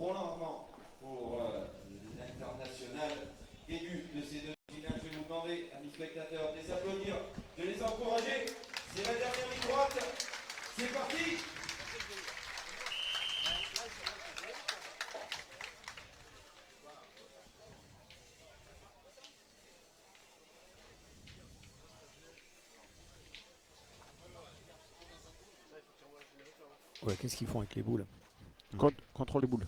prolongement pour l'international début de ces demi-finales. Je vais vous demander, amis spectateurs, de les applaudir, de les encourager. C'est la dernière ligne droite. C'est parti. Ouais, qu'est-ce qu'ils font avec les boules? Contrôle les boules.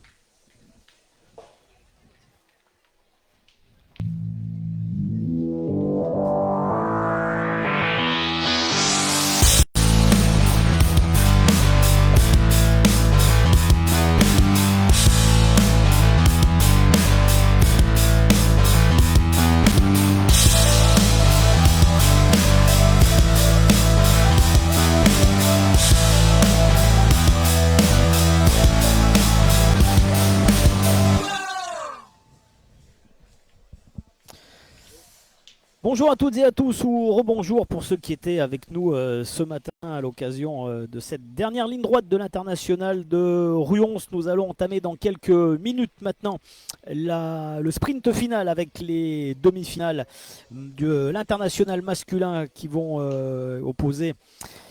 Bonjour à toutes et à tous, ou rebonjour pour ceux qui étaient avec nous ce matin à l'occasion de cette dernière ligne droite de l'international de Ruons. Nous allons entamer dans quelques minutes maintenant le sprint final avec les demi-finales de l'international masculin qui vont opposer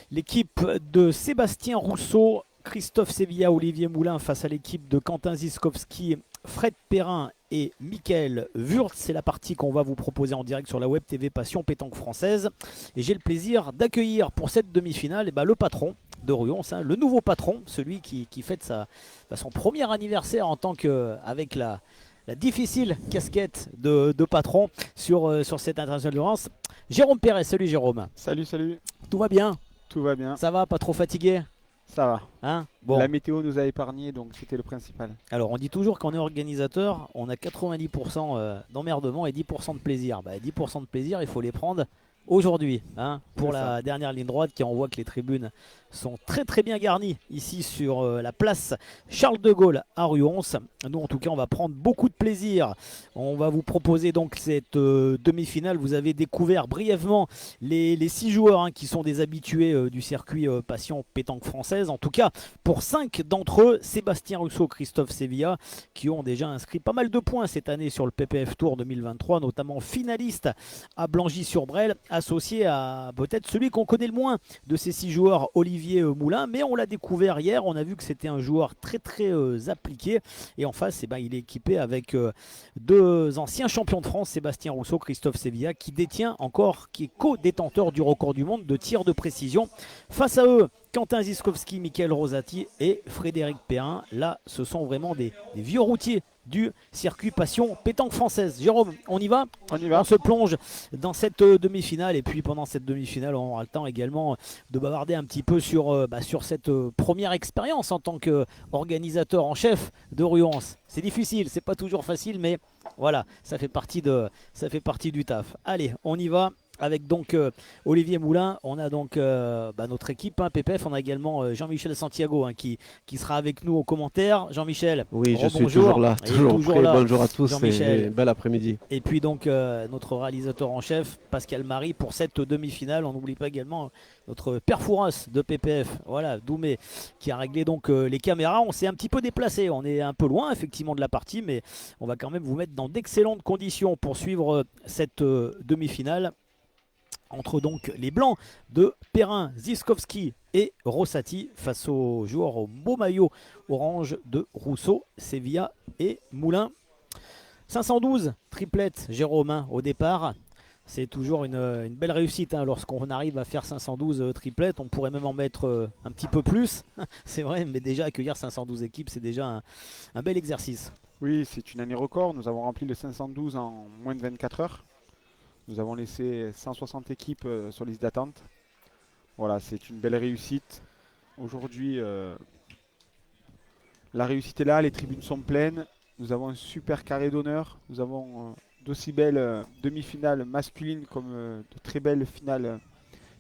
l'équipe de Sébastien Rousseau, Christophe Sevilla, Olivier Moulin face à l'équipe de Quentin Ziskowski, Fred Perrin et Mickaël Wurtz. C'est la partie qu'on va vous proposer en direct sur la web TV Passion Pétanque Française. Et j'ai le plaisir d'accueillir pour cette demi-finale le patron de Ruons, le nouveau patron, celui qui fête son premier anniversaire en tant avec la difficile casquette de patron sur cette internationale de Ruons. Jérôme Perret, salut Jérôme. Salut, salut. Tout va bien? Tout va bien. Ça va, pas trop fatigué? Ça va. Hein? Bon. La météo nous a épargnés, donc c'était le principal. Alors on dit toujours qu'on est organisateur, on a 90% d'emmerdement et 10% de plaisir. 10% de plaisir, il faut les prendre aujourd'hui, pour la dernière ligne droite qui envoie que les tribunes sont très très bien garnies ici sur la place Charles de Gaulle à Ruons. Nous en tout cas on va prendre beaucoup de plaisir. On va vous proposer donc cette demi-finale. Vous avez découvert brièvement les 6 joueurs qui sont des habitués du circuit Passion Pétanque Française. En tout cas pour 5 d'entre eux, Sébastien Rousseau, Christophe Sevilla, qui ont déjà inscrit pas mal de points cette année sur le PPF Tour 2023, notamment finaliste à Blangy-sur-Brel, associé à peut-être celui qu'on connaît le moins de ces 6 joueurs, Olivier Moulin, mais on l'a découvert hier, on a vu que c'était un joueur très très appliqué, et en face il est équipé avec 2 anciens champions de France, Sébastien Rousseau, Christophe Sevilla, qui est co-détenteur du record du monde de tir de précision. Face à eux, Quentin Ziskowski, Mickaël Rosati et Frédéric Perrin. Là, ce sont vraiment des vieux routiers du circuit Passion Pétanque Française. Jérôme, on y va? On y va. On se plonge dans cette demi-finale, et puis pendant cette demi-finale, on aura le temps également de bavarder un petit peu sur cette première expérience en tant qu'organisateur en chef de Ruons. C'est difficile, c'est pas toujours facile, mais voilà, ça fait partie du taf. Allez, on y va. Avec donc Olivier Moulin, on a donc notre équipe PPF, on a également Jean-Michel Santiago qui sera avec nous aux commentaires. Jean-Michel, oui, je suis toujours là, toujours là. Bonjour à tous et bel après-midi. Et puis donc notre réalisateur en chef, Pascal Marie, pour cette demi-finale. On n'oublie pas également notre père Fouras de PPF, voilà, Doumé, qui a réglé donc les caméras. On s'est un petit peu déplacé, on est un peu loin effectivement de la partie, mais on va quand même vous mettre dans d'excellentes conditions pour suivre cette demi-finale entre donc les blancs de Perrin, Ziskowski et Rosati face aux joueurs au beau maillot orange de Rousseau, Sevilla et Moulin. 512 triplette, Jérôme, au départ. C'est toujours une belle réussite lorsqu'on arrive à faire 512 triplettes. On pourrait même en mettre un petit peu plus, c'est vrai, mais déjà accueillir 512 équipes, c'est déjà un bel exercice. Oui, c'est une année record. Nous avons rempli le 512 en moins de 24 heures. Nous avons laissé 160 équipes sur liste d'attente. Voilà, c'est une belle réussite. Aujourd'hui, la réussite est là, les tribunes sont pleines. Nous avons un super carré d'honneur. Nous avons d'aussi belles demi-finales masculines comme de très belles finales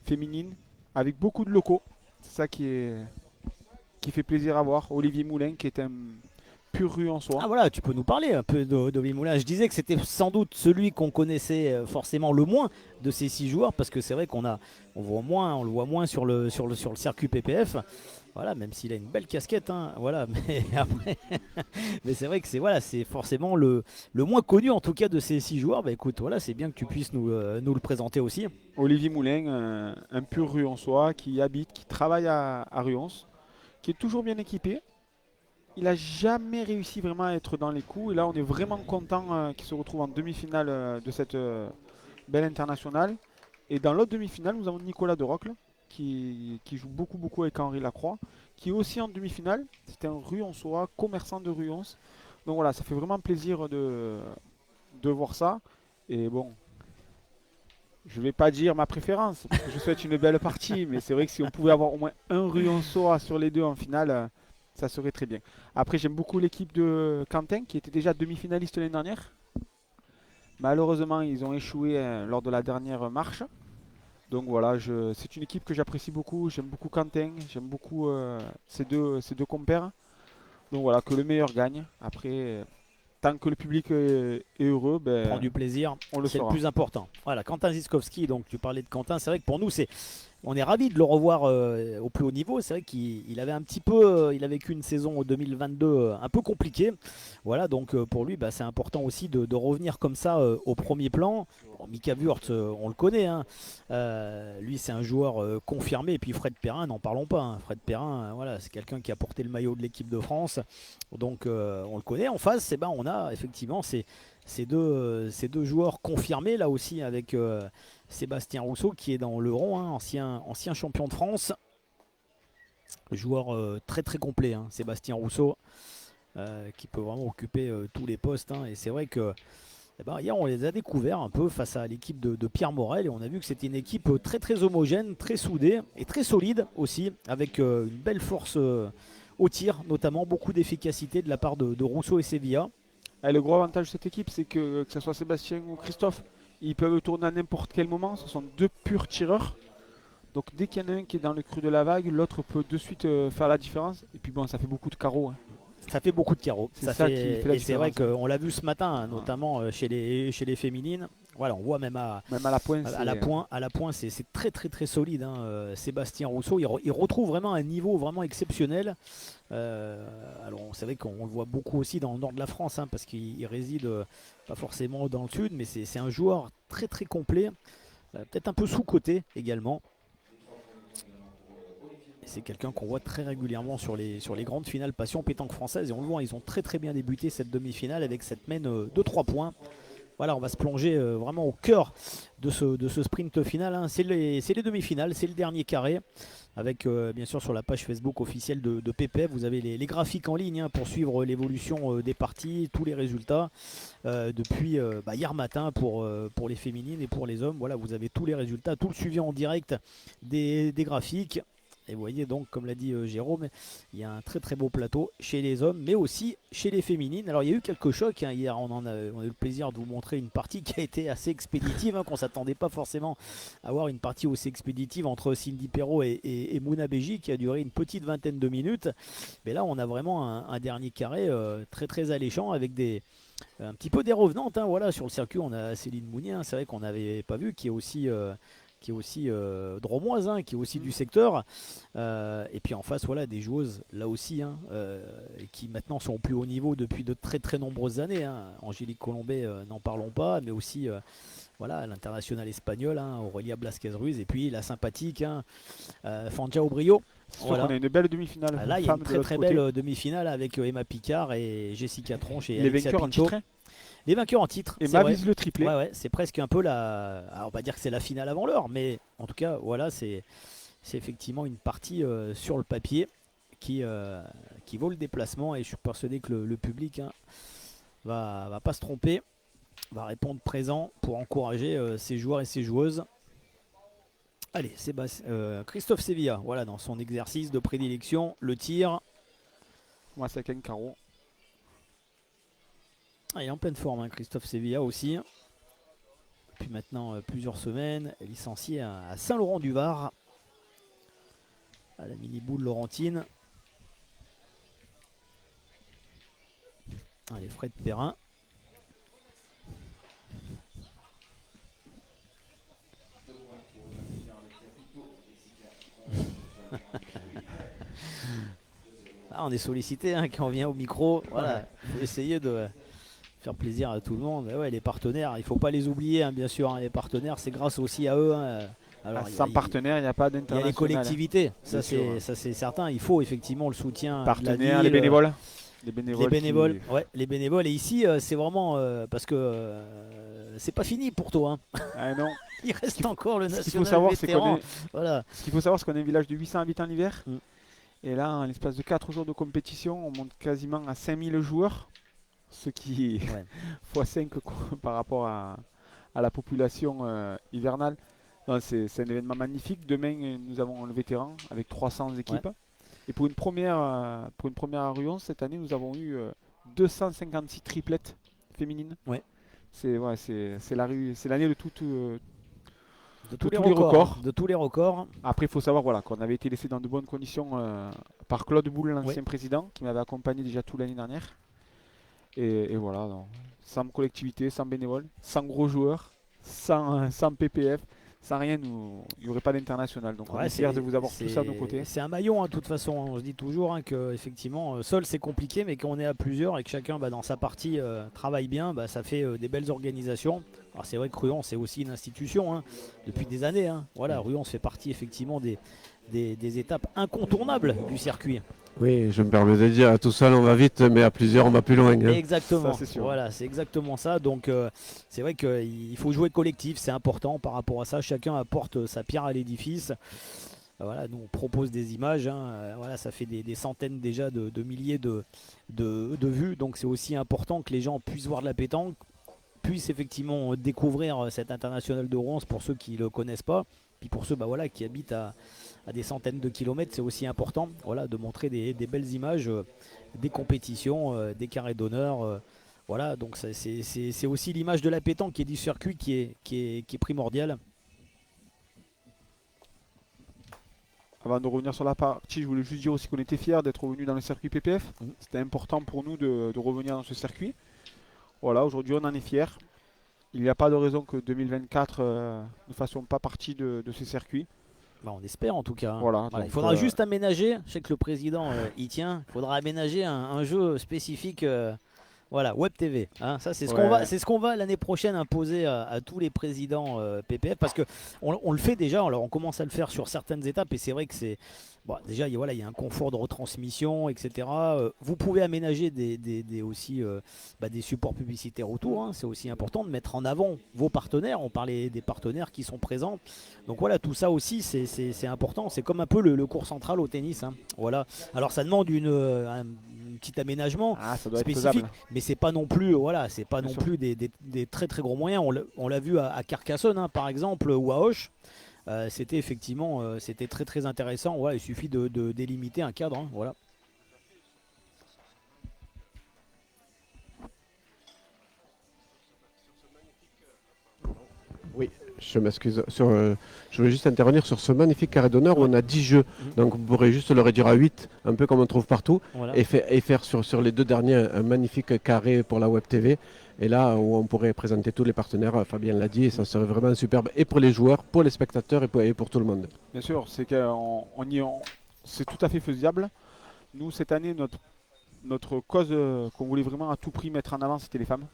féminines, avec beaucoup de locaux. C'est ça qui fait plaisir à voir. Olivier Moulin, qui est un pur rue en soi. Ah voilà, tu peux nous parler un peu d'Olivier Moulin. Je disais que c'était sans doute celui qu'on connaissait forcément le moins de ces 6 joueurs, parce que c'est vrai on le voit moins sur le circuit PPF. Voilà, même s'il a une belle casquette, hein, voilà, mais après, mais c'est vrai que c'est forcément le moins connu en tout cas de ces 6 joueurs. Bah écoute, voilà, c'est bien que tu puisses nous le présenter aussi. Olivier Moulin, un pur Ruançois qui habite, qui travaille à Ruance, qui est toujours bien équipé. Il n'a jamais réussi vraiment à être dans les coups. Et là, on est vraiment content qu'il se retrouve en demi-finale de cette belle internationale. Et dans l'autre demi-finale, nous avons Nicolas de Rocle, qui joue beaucoup avec Henri Lacroix, qui est aussi en demi-finale. C'est un Ruançois, commerçant de Ruance. Donc voilà, ça fait vraiment plaisir de voir ça. Et bon, je ne vais pas dire ma préférence, parce que je souhaite une belle partie, mais c'est vrai que si on pouvait avoir au moins un Ruançois sur les deux en finale, ça serait très bien. Après, j'aime beaucoup l'équipe de Quentin, qui était déjà demi-finaliste l'année dernière. Malheureusement, ils ont échoué lors de la dernière marche. Donc voilà, c'est une équipe que j'apprécie beaucoup. J'aime beaucoup Quentin, j'aime beaucoup ces deux compères. Donc voilà, que le meilleur gagne. Après, tant que le public est heureux, Prends ben, du plaisir, on le c'est le saura. plus important. Voilà, Quentin Ziskowski, donc tu parlais de Quentin, c'est vrai que pour nous, on est ravis de le revoir au plus haut niveau. C'est vrai qu'il avait un petit peu, il a vécu une saison 2022 un peu compliquée. Voilà, donc pour lui, bah, c'est important aussi de revenir comme ça au premier plan. Bon, Mika Wurtz, on le connaît, hein. Lui, c'est un joueur confirmé. Et puis Fred Perrin, n'en parlons pas, hein. Fred Perrin, voilà, c'est quelqu'un qui a porté le maillot de l'équipe de France. Donc on le connaît. En face, ben, on a effectivement ces deux joueurs confirmés là aussi avec Sébastien Rousseau qui est dans le rond, hein, ancien champion de France. Joueur très très complet, hein, Sébastien Rousseau, qui peut vraiment occuper tous les postes, hein. Et c'est vrai que eh ben, hier on les a découverts un peu face à l'équipe de Pierre Morel et on a vu que c'était une équipe très très homogène, très soudée et très solide aussi, avec une belle force au tir, notamment beaucoup d'efficacité de la part de Rousseau et Sevilla. Et le gros avantage de cette équipe, c'est que ce soit Sébastien ou Christophe, ils peuvent tourner à n'importe quel moment. Ce sont deux purs tireurs. Donc dès qu'il y en a un qui est dans le creux de la vague, l'autre peut de suite faire la différence. Et puis bon, ça fait beaucoup de carreaux, hein. Ça fait beaucoup de carreaux. C'est ça qui fait la et c'est vrai différence. qu'on l'a vu ce matin, hein, notamment chez les féminines. Voilà, on voit même Même à la pointe, à la pointe, c'est très très très solide, hein. Sébastien Rousseau, il retrouve vraiment un niveau vraiment exceptionnel. Alors c'est vrai qu'on le voit beaucoup aussi dans le nord de la France, hein, parce qu'il réside pas forcément dans le sud, mais c'est un joueur très très complet, peut-être un peu sous-coté également. C'est quelqu'un qu'on voit très régulièrement sur les grandes finales Passion Pétanque française. Et on le voit, ils ont très très bien débuté cette demi-finale avec cette mène de 3 points. Voilà, on va se plonger vraiment au cœur de ce sprint final, hein. C'est les demi-finales, c'est le dernier carré. Avec bien sûr sur la page Facebook officielle de PPF, vous avez les graphiques en ligne, hein, pour suivre l'évolution des parties, tous les résultats depuis hier matin pour les féminines et pour les hommes. Voilà, vous avez tous les résultats, tout le suivi en direct des graphiques. Et vous voyez donc, comme l'a dit Jérôme, il y a un très très beau plateau chez les hommes, mais aussi chez les féminines. Alors il y a eu quelques chocs, hein. Hier on a eu le plaisir de vous montrer une partie qui a été assez expéditive, hein, qu'on ne s'attendait pas forcément à avoir une partie aussi expéditive entre Cindy Perrault et Mouna Beji, qui a duré une petite vingtaine de minutes. Mais là on a vraiment un dernier carré très très alléchant avec un petit peu des revenantes, hein. Voilà, sur le circuit on a Céline Mounier, hein, c'est vrai qu'on n'avait pas vu, qui est aussi dromoise, hein, qui est aussi du secteur. Et puis en face, voilà, des joueuses là aussi, hein, qui maintenant sont au plus haut niveau depuis de très très nombreuses années, hein. Angélique Colombet, n'en parlons pas, mais aussi voilà, l'international espagnol, hein, Aurélia Blasquez-Ruiz, et puis la sympathique, hein, Fanja Obrio. c'est sûr Voilà. qu'on a une belle demi-finale. Là, il y a une très très côté. belle demi-finale avec Emma Picard et Jessica Tronche et Les Alexia vainqueurs en Pinto. titre, hein. Les vainqueurs en titre. Et C'est vrai. Mavis le triplé. Ouais, c'est presque un peu alors, on va dire que c'est la finale avant l'heure, mais en tout cas, voilà, c'est effectivement une partie sur le papier qui vaut le déplacement, et je suis persuadé que le public, hein, va pas se tromper, va répondre présent pour encourager ses joueurs et ses joueuses. Allez, Christophe Sevilla, voilà, dans son exercice de prédilection, le tir. Moi, c'est avec un carreau. Il est en pleine forme, hein, Christophe Sevilla aussi. Depuis maintenant plusieurs semaines, licencié à Saint-Laurent-du-Var, à la mini-boule laurentine. Allez, Fred Perrin. Ah, on est sollicité hein, quand on vient au micro. Voilà, il faut essayer de faire plaisir à tout le monde. Mais ouais, les partenaires, il faut pas les oublier, hein, bien sûr. Hein, les partenaires, c'est grâce aussi à eux. Hein. Alors, Sans partenaires, il n'y a pas il y a d'international. les collectivités, Bien sûr. ça c'est certain. Il faut effectivement le soutien. Partenaires, de la les ville, bénévoles. les bénévoles, ouais, les bénévoles. Et ici, c'est vraiment parce que c'est pas fini pour toi. Hein. Ah non. Il reste encore le Ce qu'il faut national savoir, c'est vétéran. qu'on est... Voilà. Ce qu'il faut savoir, c'est qu'on est un village de 800 habitants l'hiver. Mm. Et là, en l'espace de 4 jours de compétition, on monte quasiment à 5000 joueurs. Ce qui est Ouais. x5 par rapport à la population hivernale. C'est un événement magnifique. Demain, nous avons le vétéran avec 300 équipes. Ouais. Et pour une première à Ruan, cette année, nous avons eu 256 triplettes féminines. Ouais. C'est l'année de toutes. De tous les les records. records. De tous les records. Après, il faut savoir qu'on avait été laissé dans de bonnes conditions par Claude Boulle, l'ancien Oui. président, qui m'avait accompagné déjà toute l'année dernière. Et voilà, donc, sans collectivité, sans bénévoles, sans gros joueurs, sans PPF, sans rien, il n'y aurait pas d'international. Donc on est fiers de vous avoir tout ça de nos côtés. C'est un maillon, hein, de toute façon. On se dit toujours hein, que effectivement, seul c'est compliqué, mais quand on est à plusieurs et que chacun dans sa partie travaille bien, ça fait des belles organisations. Alors c'est vrai que Ruan, c'est aussi une institution hein, depuis des années. Hein. Voilà, Ruan fait partie effectivement des étapes incontournables du circuit. Oui, je me permets de dire, tout seul on va vite, mais à plusieurs on va plus loin. Hein. Exactement, ça, c'est voilà, c'est exactement ça. Donc c'est vrai qu'il faut jouer collectif, c'est important par rapport à ça. Chacun apporte sa pierre à l'édifice. Voilà, nous on propose des images, hein. Voilà, ça fait des centaines déjà de milliers de vues. Donc c'est aussi important que les gens puissent voir de la pétanque, puissent effectivement découvrir cet international de Rouen pour ceux qui ne le connaissent pas. Puis pour ceux qui habitent à des centaines de kilomètres, c'est aussi important de montrer des belles images, des compétitions, des carrés d'honneur. Voilà, donc c'est aussi l'image de la pétanque et du circuit qui est primordiale. Avant de revenir sur la partie, je voulais juste dire aussi qu'on était fiers d'être revenus dans le circuit PPF. C'était important pour nous de revenir dans ce circuit. Voilà, aujourd'hui on en est fiers. Il n'y a pas de raison que 2024 ne fassions pas partie de ce circuit. On espère en tout cas. Voilà, donc, il donc, faudra juste aménager, je sais que le président y tient, il faudra aménager un jeu spécifique Web TV. Hein. Ça c'est ce qu'on va l'année prochaine imposer à tous les présidents PPF parce que on le fait déjà, alors on commence à le faire sur certaines étapes et c'est vrai que c'est déjà il y a un confort de retransmission, etc. Vous pouvez aménager aussi des supports publicitaires autour. Hein. C'est aussi important de mettre en avant vos partenaires. On parlait des partenaires qui sont présents. Donc voilà, tout ça aussi c'est important. C'est comme un peu le court central au tennis. Hein. Voilà. Alors ça demande un petit aménagement spécifique, mais c'est pas non plus des très très gros moyens. On l'a vu à Carcassonne hein, par exemple ou à Auch. C'était effectivement c'était très très intéressant. Voilà, il suffit de délimiter un cadre. Hein, voilà. Oui, je m'excuse. Je voulais juste intervenir sur ce magnifique carré d'honneur où on a 10 jeux. Donc vous pourrez juste le réduire à 8, un peu comme on trouve partout. Voilà. Et faire sur les deux derniers un magnifique carré pour la Web TV. Et là où on pourrait présenter tous les partenaires, Fabien l'a dit, et ça serait vraiment superbe. Et pour les joueurs, pour les spectateurs et pour tout le monde. Bien sûr, c'est tout à fait faisable. Nous, cette année, notre cause qu'on voulait vraiment à tout prix mettre en avant, c'était les femmes.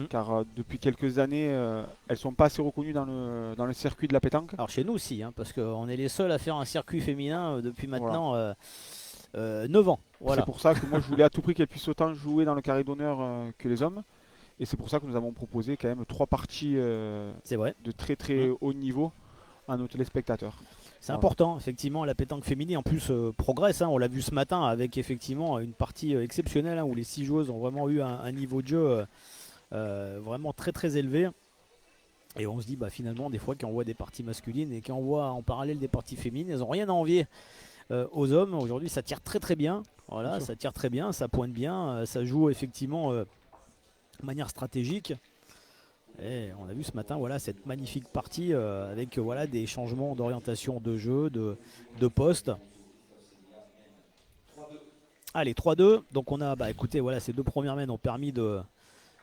Car depuis quelques années, elles ne sont pas assez reconnues dans le circuit de la pétanque. Alors chez nous aussi, hein, parce qu'on est les seuls à faire un circuit féminin depuis maintenant 9 ans. Voilà. C'est pour ça que moi je voulais à tout prix qu'elles puissent autant jouer dans le carré d'honneur que les hommes. Et c'est pour ça que nous avons proposé quand même 3 parties de très très haut niveau à nos téléspectateurs. C'est important, effectivement, la pétanque féminine en plus progresse. Hein, on l'a vu ce matin avec effectivement une partie exceptionnelle hein, où les 6 joueuses ont vraiment eu un niveau de jeu vraiment très très élevé. Et on se dit finalement des fois quand on voit des parties masculines et quand on voit en parallèle des parties féminines, elles n'ont rien à envier aux hommes. Aujourd'hui ça tire très très bien. Voilà, ça tire très bien, ça pointe bien, ça joue effectivement de manière stratégique. Et on a vu ce matin cette magnifique partie avec des changements d'orientation de jeu, de poste. Allez, 3-2. Donc on a, écoutez, ces 2 premières mains ont permis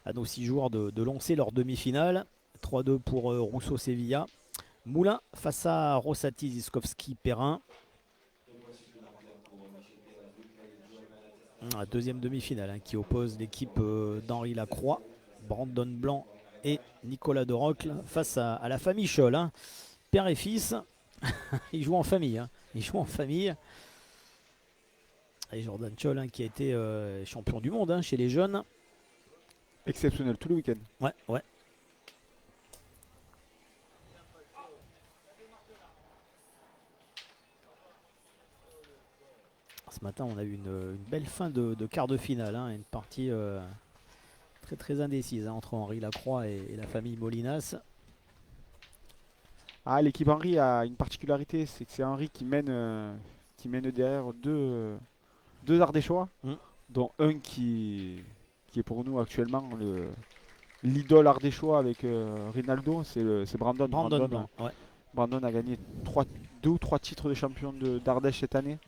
à nos 6 joueurs de lancer leur demi-finale. 3-2 pour Rousseau-Sevilla. Moulin face à Rossati, Ziskowski, Perrin. Deuxième demi-finale qui oppose l'équipe d'Henri Lacroix, Brandon Blanc et Nicolas Derocle face à la famille Scholl. Père et fils, ils jouent en famille. Ils jouent en famille. Et Jordan Scholl qui a été champion du monde chez les jeunes. Exceptionnel tout le week-end. Ouais, ouais. Ce matin, on a eu une belle fin de quart de finale. Une partie très très indécise entre Henri Lacroix et la famille Molinas. Ah, l'équipe Henri a une particularité, c'est que c'est Henri qui mène derrière deux Ardéchois, dont un qui est pour nous actuellement l'idole ardéchois avec Rinaldo, c'est Brandon. Brandon Blanc, ouais. Brandon a gagné 2 ou 3 titres de champion d'Ardèche cette année.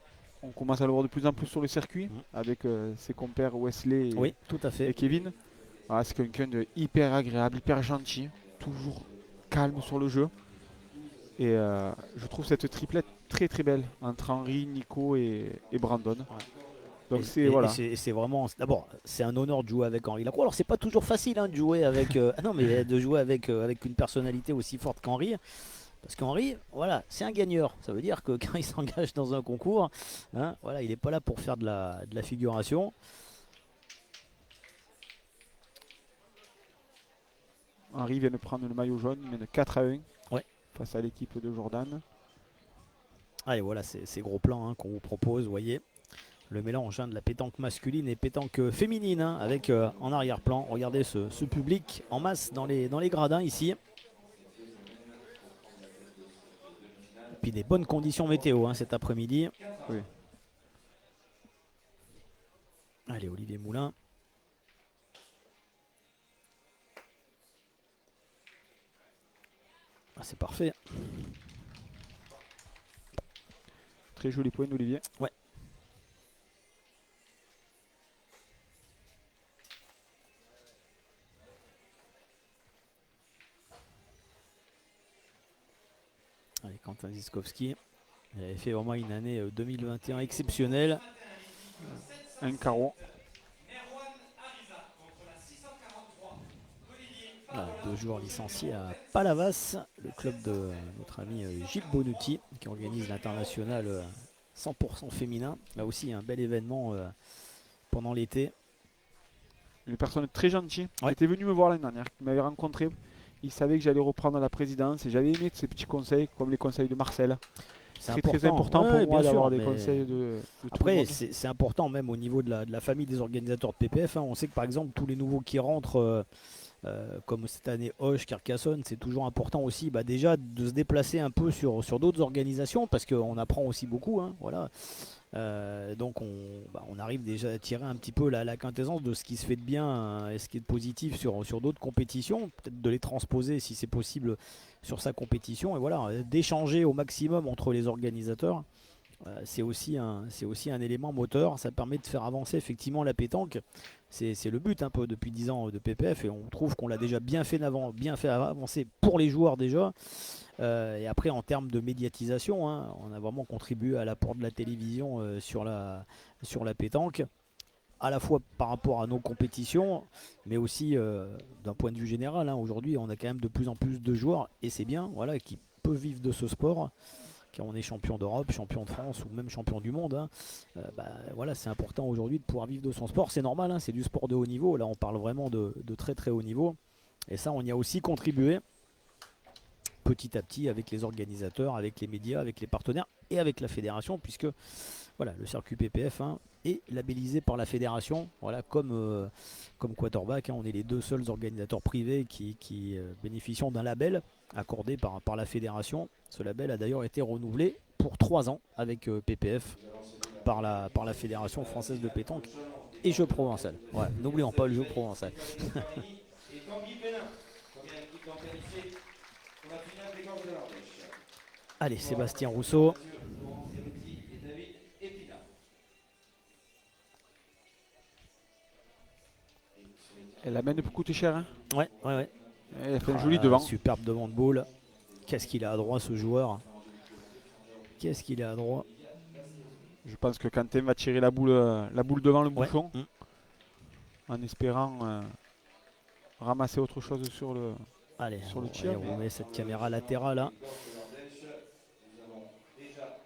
On commence à le voir de plus en plus sur le circuit avec ses compères Wesley oui, tout à fait. et Kevin. Voilà, c'est quelqu'un de hyper agréable, hyper gentil, toujours calme sur le jeu. Et je trouve cette triplette très très belle entre Henri, Nico et Brandon. Ouais. Donc c'est vraiment, d'abord c'est un honneur de jouer avec Henri Lacroix. Alors c'est pas toujours facile de jouer avec non mais de jouer avec une personnalité aussi forte qu'Henri, parce qu'Henri, voilà, c'est un gagneur. Ça veut dire que quand il s'engage dans un concours, voilà, il n'est pas là pour faire de la figuration. Henri vient de prendre le maillot jaune, il mène 4-1 face à l'équipe de Jordan. Allez, voilà, ces gros plans qu'on vous propose, vous voyez. Le mélange de la pétanque masculine et pétanque féminine avec en arrière-plan, regardez ce public en masse dans les gradins ici. Et puis des bonnes conditions météo cet après-midi. Oui. Allez, Olivier Moulin. C'est parfait. Très joli point d'Olivier. Ouais. Allez, Quentin Ziskowski, il avait fait vraiment une année 2021 exceptionnelle. Un carreau. Voilà, 2 joueurs licenciés à Palavas, le club de notre ami Gilles Bonucci, qui organise l'international 100% féminin. Là aussi, un bel événement pendant l'été. Une personne très gentille. Il était venu me voir l'année dernière, il m'avait rencontré. Il savait que j'allais reprendre la présidence et j'avais aimé ces petits conseils, comme les conseils de Marcel. C'est très important pour moi d'avoir des conseils de après, c'est important même au niveau de la famille des organisateurs de PPF. On sait que par exemple, tous les nouveaux qui rentrent, comme cette année Hoche, Carcassonne, c'est toujours important aussi déjà de se déplacer un peu sur d'autres organisations parce qu'on apprend aussi beaucoup. Voilà. Donc on arrive déjà à tirer un petit peu la quintessence de ce qui se fait de bien et ce qui est de positif sur d'autres compétitions, peut-être de les transposer si c'est possible sur sa compétition et voilà, d'échanger au maximum entre les organisateurs. C'est aussi un élément moteur, ça permet de faire avancer effectivement la pétanque. C'est le but un peu depuis 10 ans de PPF et on trouve qu'on l'a déjà bien fait avancer pour les joueurs déjà. Et après en termes de médiatisation, on a vraiment contribué à l'apport de la télévision sur la pétanque, à la fois par rapport à nos compétitions, mais aussi d'un point de vue général. Aujourd'hui on a quand même de plus en plus de joueurs et c'est bien, voilà, qui peuvent vivre de ce sport. Quand on est champion d'Europe, champion de France ou même champion du monde, voilà, c'est important aujourd'hui de pouvoir vivre de son sport. C'est normal, c'est du sport de haut niveau. Là, on parle vraiment de très très haut niveau. Et ça, on y a aussi contribué petit à petit avec les organisateurs, avec les médias, avec les partenaires et avec la fédération, puisque voilà, le circuit PPF est labellisé par la fédération, voilà, comme Quarterback. On est les 2 seuls organisateurs privés qui bénéficient d'un label accordé par la fédération. Ce label a d'ailleurs été renouvelé pour 3 ans avec PPF par la Fédération française de pétanque et jeu provençal. Ouais, n'oublions pas le jeu provençal. Allez, Sébastien Rousseau. Elle amène beaucoup coûter cher. Ouais. Elle a fait un joli devant. Superbe devant de boule. Qu'est-ce qu'il a à droit ce joueur? Qu'est-ce qu'il a à droit? Je pense que Quentin va tirer la boule devant le Ouais. bouchon en espérant ramasser autre chose sur le Allez, sur le tir. allez, on remet cette caméra latérale là. Nous avons déjà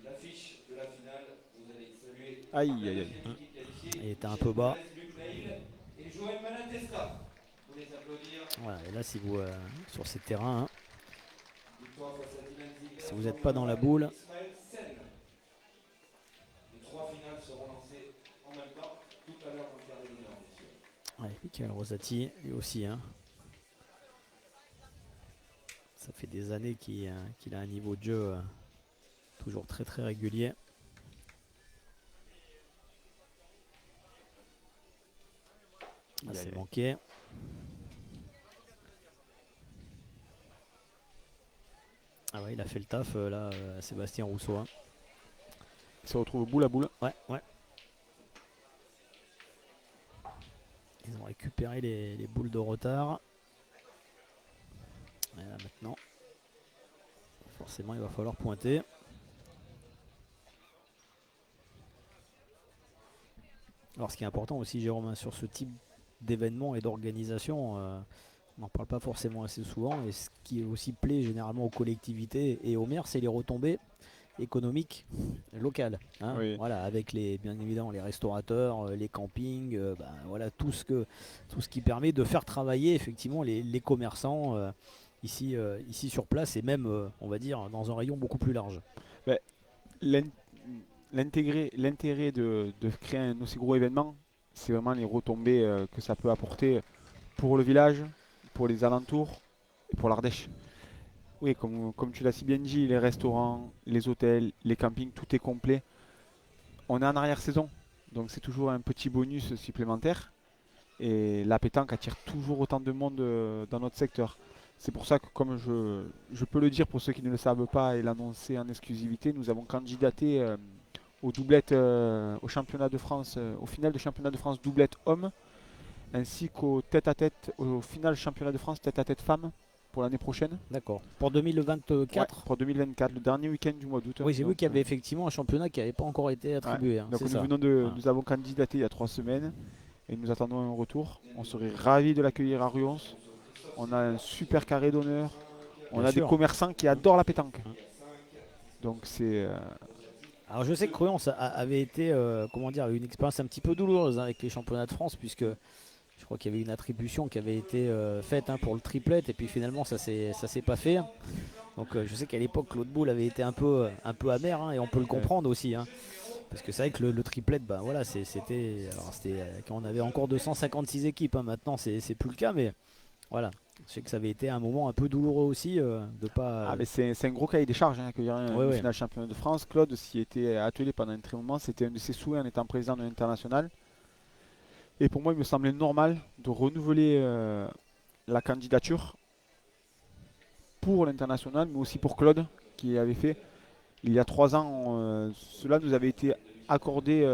l'affiche de la finale. Vous allez saluer Aïe, aïe, aïe. l'équipe qualifiée. Il était un peu bas. Luc Naïl et Joël Malatesta. Vous les applaudir. Voilà, et là, si vous sur ces terrains, hein, Victoire face à Dylan Ziegler. si vous n'êtes pas dans la boule, Ismaël Sen. Les 3 finales seront lancées en même temps tout à l'heure dans le quart d'heure, messieurs. ouais, Michael Rosati, lui aussi. Hein. Ça fait des années qu'il a un niveau de jeu toujours très très régulier. Ah, c'est manqué. Ah ouais, il a fait le taf là, Sébastien Rousseau. Hein. Il se retrouve boule à boule. Ouais, ouais. Ils ont récupéré les boules de retard. Et là maintenant, forcément, il va falloir pointer. Alors, ce qui est important aussi, Jérôme, hein, sur ce type d'événement et d'organisation, on n'en parle pas forcément assez souvent. Et ce qui aussi plaît généralement aux collectivités et aux maires, c'est les retombées économiques locales. Hein. Oui. Voilà, avec bien évidemment les restaurateurs, les campings, voilà, tout ce qui permet de faire travailler effectivement les commerçants ici sur place et même, on va dire, dans un rayon beaucoup plus large. L'intérêt de créer un aussi gros événement, c'est vraiment les retombées que ça peut apporter pour le village, pour les alentours et pour l'Ardèche. Oui, comme tu l'as si bien dit, les restaurants, les hôtels, les campings, tout est complet. On est en arrière-saison, donc c'est toujours un petit bonus supplémentaire. Et la pétanque attire toujours autant de monde dans notre secteur. C'est pour ça que, comme je peux le dire pour ceux qui ne le savent pas et l'annoncer en exclusivité, nous avons candidaté aux doublette au championnat de France, au final de championnat de France doublette homme, ainsi qu'au tête-à-tête, au final championnat de France tête-à-tête femmes pour l'année prochaine. D'accord. Pour 2024 Ouais, pour 2024, le dernier week-end du mois d'août. Oui, j'ai vu Donc, qu'il y avait effectivement un championnat qui n'avait pas encore été attribué. ouais. Hein, Donc c'est ça. nous avons candidaté il y a 3 semaines et nous attendons un retour. On serait ravis de l'accueillir à Ruons. On a un super carré d'honneur. On Bien a des sûr. commerçants qui adorent la pétanque. Donc c'est Alors je sais que Cruons avait été comment dire, une expérience un petit peu douloureuse hein, avec les championnats de France, puisque je crois qu'il y avait une attribution qui avait été faite hein, pour le triplet et puis finalement ça s'est pas fait. Donc je sais qu'à l'époque Claude Boulle avait été un peu amer hein, et on peut le comprendre aussi. Hein, parce que c'est vrai que le triplet, bah, voilà, c'était quand on avait encore 256 équipes. Hein, maintenant c'est plus le cas, mais voilà. Je sais que ça avait été un moment un peu douloureux aussi de pas. mais c'est un gros cahier des charges hein, accueillir un Ouais. final championnat de France. Claude s'y était attelé pendant un très moment. C'était un de ses souhaits en étant président de l'international. Et pour moi, il me semblait normal de renouveler la candidature pour l'international, mais aussi pour Claude, qui avait fait il y a 3 ans. Cela nous avait été accordé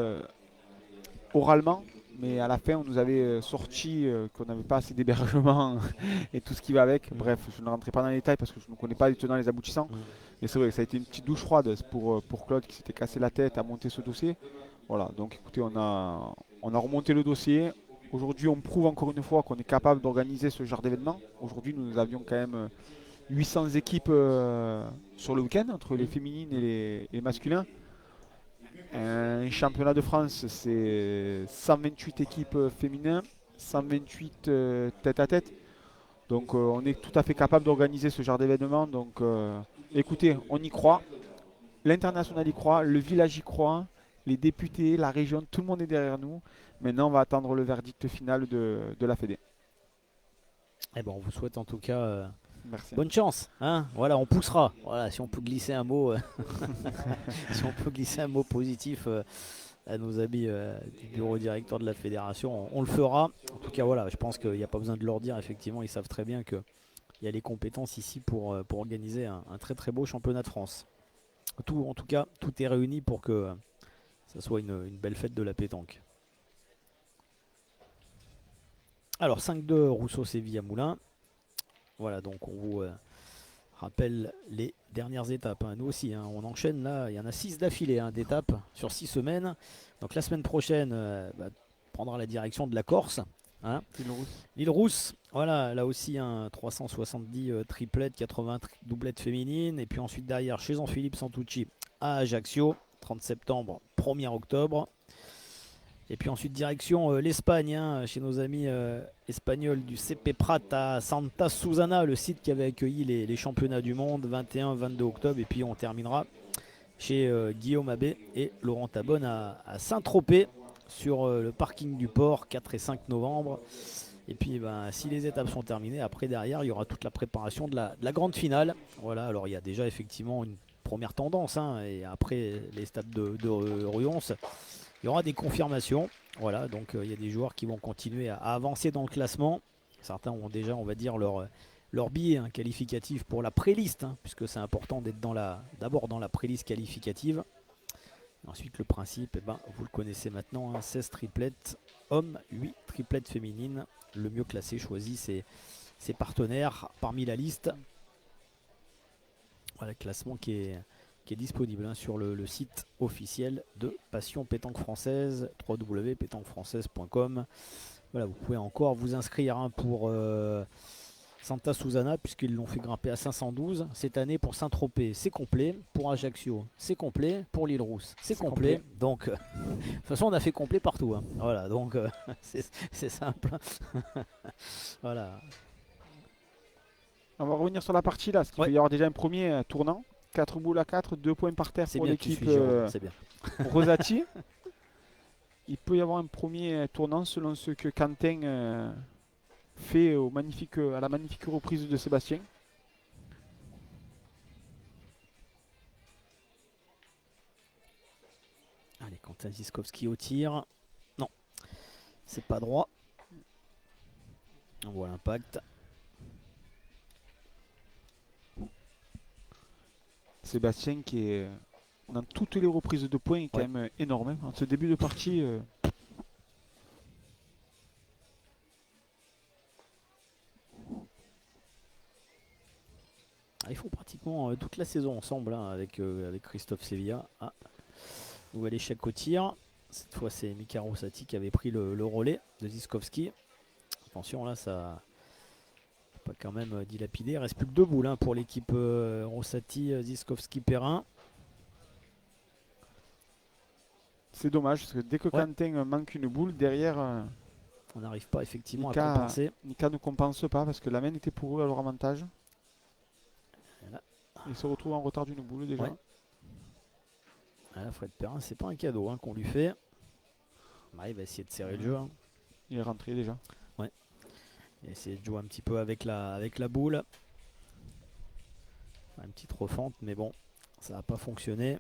oralement, mais à la fin, on nous avait sorti qu'on n'avait pas assez d'hébergement et tout ce qui va avec. Bref, je ne rentrerai pas dans les détails parce que je ne connais pas les tenants et les aboutissants. Mais c'est vrai que ça a été une petite douche froide pour Claude qui s'était cassé la tête à monter ce dossier. Voilà, donc écoutez, on a remonté le dossier. Aujourd'hui, on prouve encore une fois qu'on est capable d'organiser ce genre d'événement. Aujourd'hui, nous avions quand même 800 équipes sur le week-end, entre les féminines et les masculins. Un championnat de France, c'est 128 équipes féminines, 128 tête à tête. Donc on est tout à fait capable d'organiser ce genre d'événement. Donc écoutez, on y croit. L'international y croit, le village y croit, les députés, la région, tout le monde est derrière nous. Maintenant, on va attendre le verdict final de la Fédé. Eh ben, on vous souhaite en tout cas Merci. bonne chance. Hein, voilà, on poussera. Voilà, si on peut glisser un mot, si on peut glisser un mot positif à nos amis du bureau directeur de la fédération, on le fera. En tout cas, voilà, je pense qu'il n'y a pas besoin de leur dire. Effectivement, ils savent très bien qu'il y a les compétences ici pour organiser un très très beau championnat de France. En tout cas, tout est réuni pour que ça soit une belle fête de la pétanque. Alors 5-2 Rousseau-Séville à Moulins. Voilà, donc on vous rappelle les dernières étapes. Hein. Nous aussi, hein, on enchaîne là. Il y en a 6 d'affilée hein, d'étapes sur 6 semaines. Donc la semaine prochaine, prendra la direction de la Corse. Hein. L'île Rousse, voilà, là aussi un 370 triplettes, 80 doublettes féminines. Et puis ensuite derrière, chez Jean-Philippe Santucci à Ajaccio, 30 septembre, 1er octobre. Et puis ensuite direction l'Espagne, hein, chez nos amis espagnols du CP Prat à Santa Susana, le site qui avait accueilli les championnats du monde, 21-22 octobre. Et puis on terminera chez Guillaume Abbé et Laurent Tabonne à Saint-Tropez sur le parking du port, 4 et 5 novembre. Et puis si les étapes sont terminées, après derrière il y aura toute la préparation de la grande finale. Voilà, alors il y a déjà effectivement une première tendance, hein, et après les stades de Ruons, il y aura des confirmations. Voilà, donc il y a des joueurs qui vont continuer à avancer dans le classement. Certains ont déjà, on va dire, leur billet hein, qualificatif pour la pré-liste, hein, puisque c'est important d'être d'abord dans la pré-liste qualificative. Ensuite, le principe, vous le connaissez maintenant, hein, 16 triplettes hommes, 8 triplettes féminines. Le mieux classé choisit ses partenaires parmi la liste. Voilà le classement qui est disponible hein, sur le site officiel de Passion Pétanque Française, www.pétanquefrançaise.com. Voilà, vous pouvez encore vous inscrire hein, pour Santa Susana, puisqu'ils l'ont fait grimper à 512. Cette année pour Saint-Tropez, c'est complet. Pour Ajaccio, c'est complet. Pour l'île Rousse, c'est complet. Donc, de toute façon, on a fait complet partout. Hein. Voilà, donc c'est simple. Voilà. On va revenir sur la partie là, parce qu'il va y avoir déjà un premier tournant. 4 boules à 4, 2 points par terre pour l'équipe Rosati. Il peut y avoir un premier tournant selon ce que Quentin fait à la magnifique reprise de Sébastien. Allez, Quentin Ziskowski au tir. Non, c'est pas droit. On voit l'impact. Sébastien qui est dans toutes les reprises de points est quand même énorme. Hein. En ce début de partie. Ils font pratiquement toute la saison ensemble hein, avec Christophe Sevilla. Nouvel échec au tir. Cette fois c'est Mika Roussati qui avait pris le relais de Ziskowski. Attention là, ça pas quand même dilapidé. Il reste plus que 2 boules hein, pour l'équipe Roussati, Ziskowski, Perrin. C'est dommage parce que dès que Quentin manque une boule, derrière on n'arrive pas effectivement à compenser. Nika ne compense pas parce que la main était pour eux à leur avantage. Il se retrouve en retard d'une boule déjà. Là, Fred Perrin, c'est pas un cadeau hein, qu'on lui fait. Il va essayer de serrer le jeu. Hein. Il est rentré déjà. Il va essayer de jouer un petit peu avec la boule. Une petite refente, mais bon, ça n'a pas fonctionné.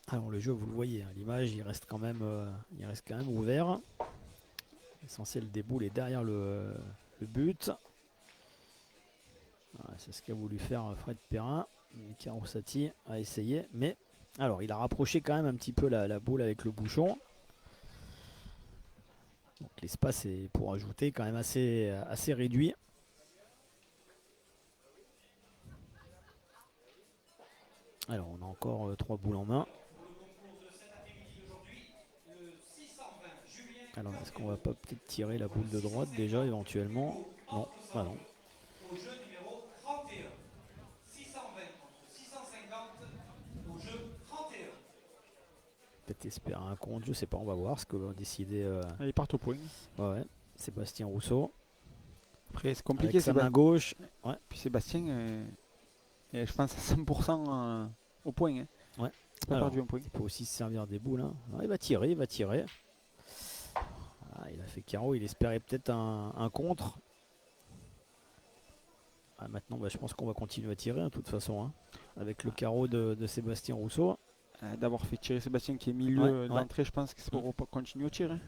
Alors le jeu, vous le voyez, hein, l'image, il reste quand même ouvert. L'essentiel des boules est derrière le but. C'est ce qu'a voulu faire Fred Perrin. Mika Roussati a essayé, mais alors il a rapproché quand même un petit peu la boule avec le bouchon. Donc l'espace est pour ajouter quand même assez réduit. Alors on a encore 3 boules en main. Alors est-ce qu'on va pas peut-être tirer la boule de droite déjà éventuellement? Non, non. Au jeu numéro 31. 620 contre 650 au jeu 31. Peut-être espérer un compte, je sais pas, on va voir ce que va décider. Ils partent au point. Ouais, Sébastien Rousseau. Après c'est compliqué, sa main gauche. Puis Sébastien est, je pense à 100% au point. Hein. Ouais. Il a perdu un point. Il peut aussi se servir des boules. Hein. Il va tirer, il a fait carreau, il espérait peut-être un contre. Maintenant, je pense qu'on va continuer à tirer, de toute façon, hein, avec le carreau de Sébastien Rousseau. D'avoir fait tirer Sébastien qui est milieu d'entrée, je pense que c'est pour continuer au tir. Hein.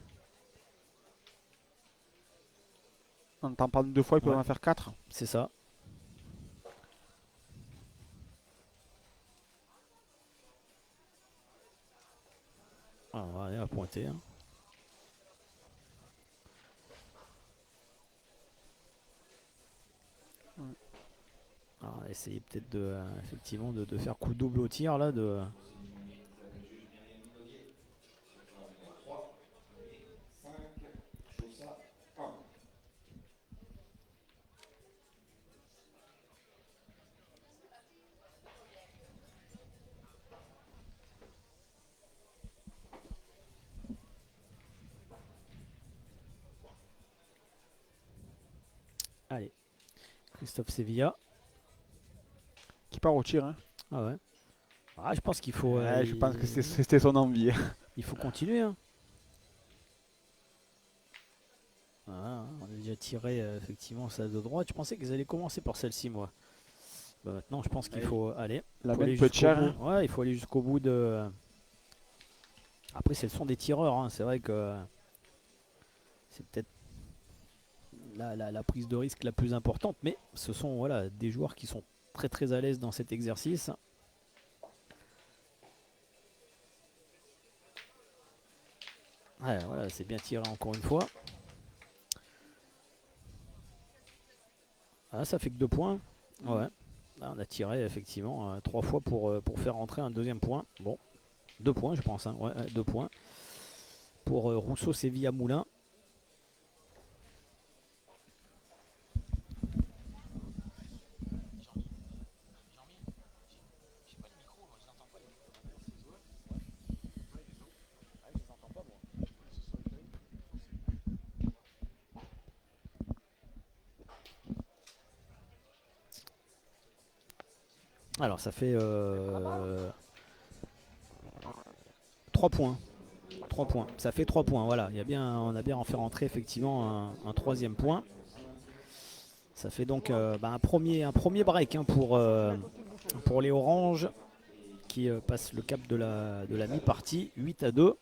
En t'en parlant 2 fois, il peut en faire 4. C'est ça. Alors, on va pointer. Hein. va essayer peut-être de, effectivement de faire coup double au tir là. De... 3, 5, chose ça, 1. Allez, Christophe Sevilla. Qui part au tir. Hein. Ah ouais. Ah, je pense qu'il faut. Ouais, je pense que c'était son envie. Il faut continuer. Hein. Voilà, on a déjà tiré effectivement ça de droite. Je pensais qu'ils allaient commencer par celle-ci, moi. Bah, maintenant, je pense qu'il faut aller. La Faut aller même peut jusqu'au cher. bout. Ouais, il faut aller jusqu'au bout de. Après, ce sont des tireurs. Hein. C'est vrai que c'est peut-être la prise de risque la plus importante, mais ce sont voilà, des joueurs qui sont très très à l'aise dans cet exercice. Ouais, voilà, c'est bien tiré encore une fois. Ah, ça fait que 2 points. Ouais. Là, on a tiré effectivement 3 fois pour faire rentrer un deuxième point. Bon, 2 points je pense. Hein. Ouais, 2 points. Pour Rousseau, Sévilla, Moulin. Alors ça fait 3 points. 3 points. Ça fait 3 points. Voilà. On a bien fait rentrer effectivement un troisième point. Ça fait donc un premier break hein, pour les Oranges qui passent le cap de la mi-partie. 8-2.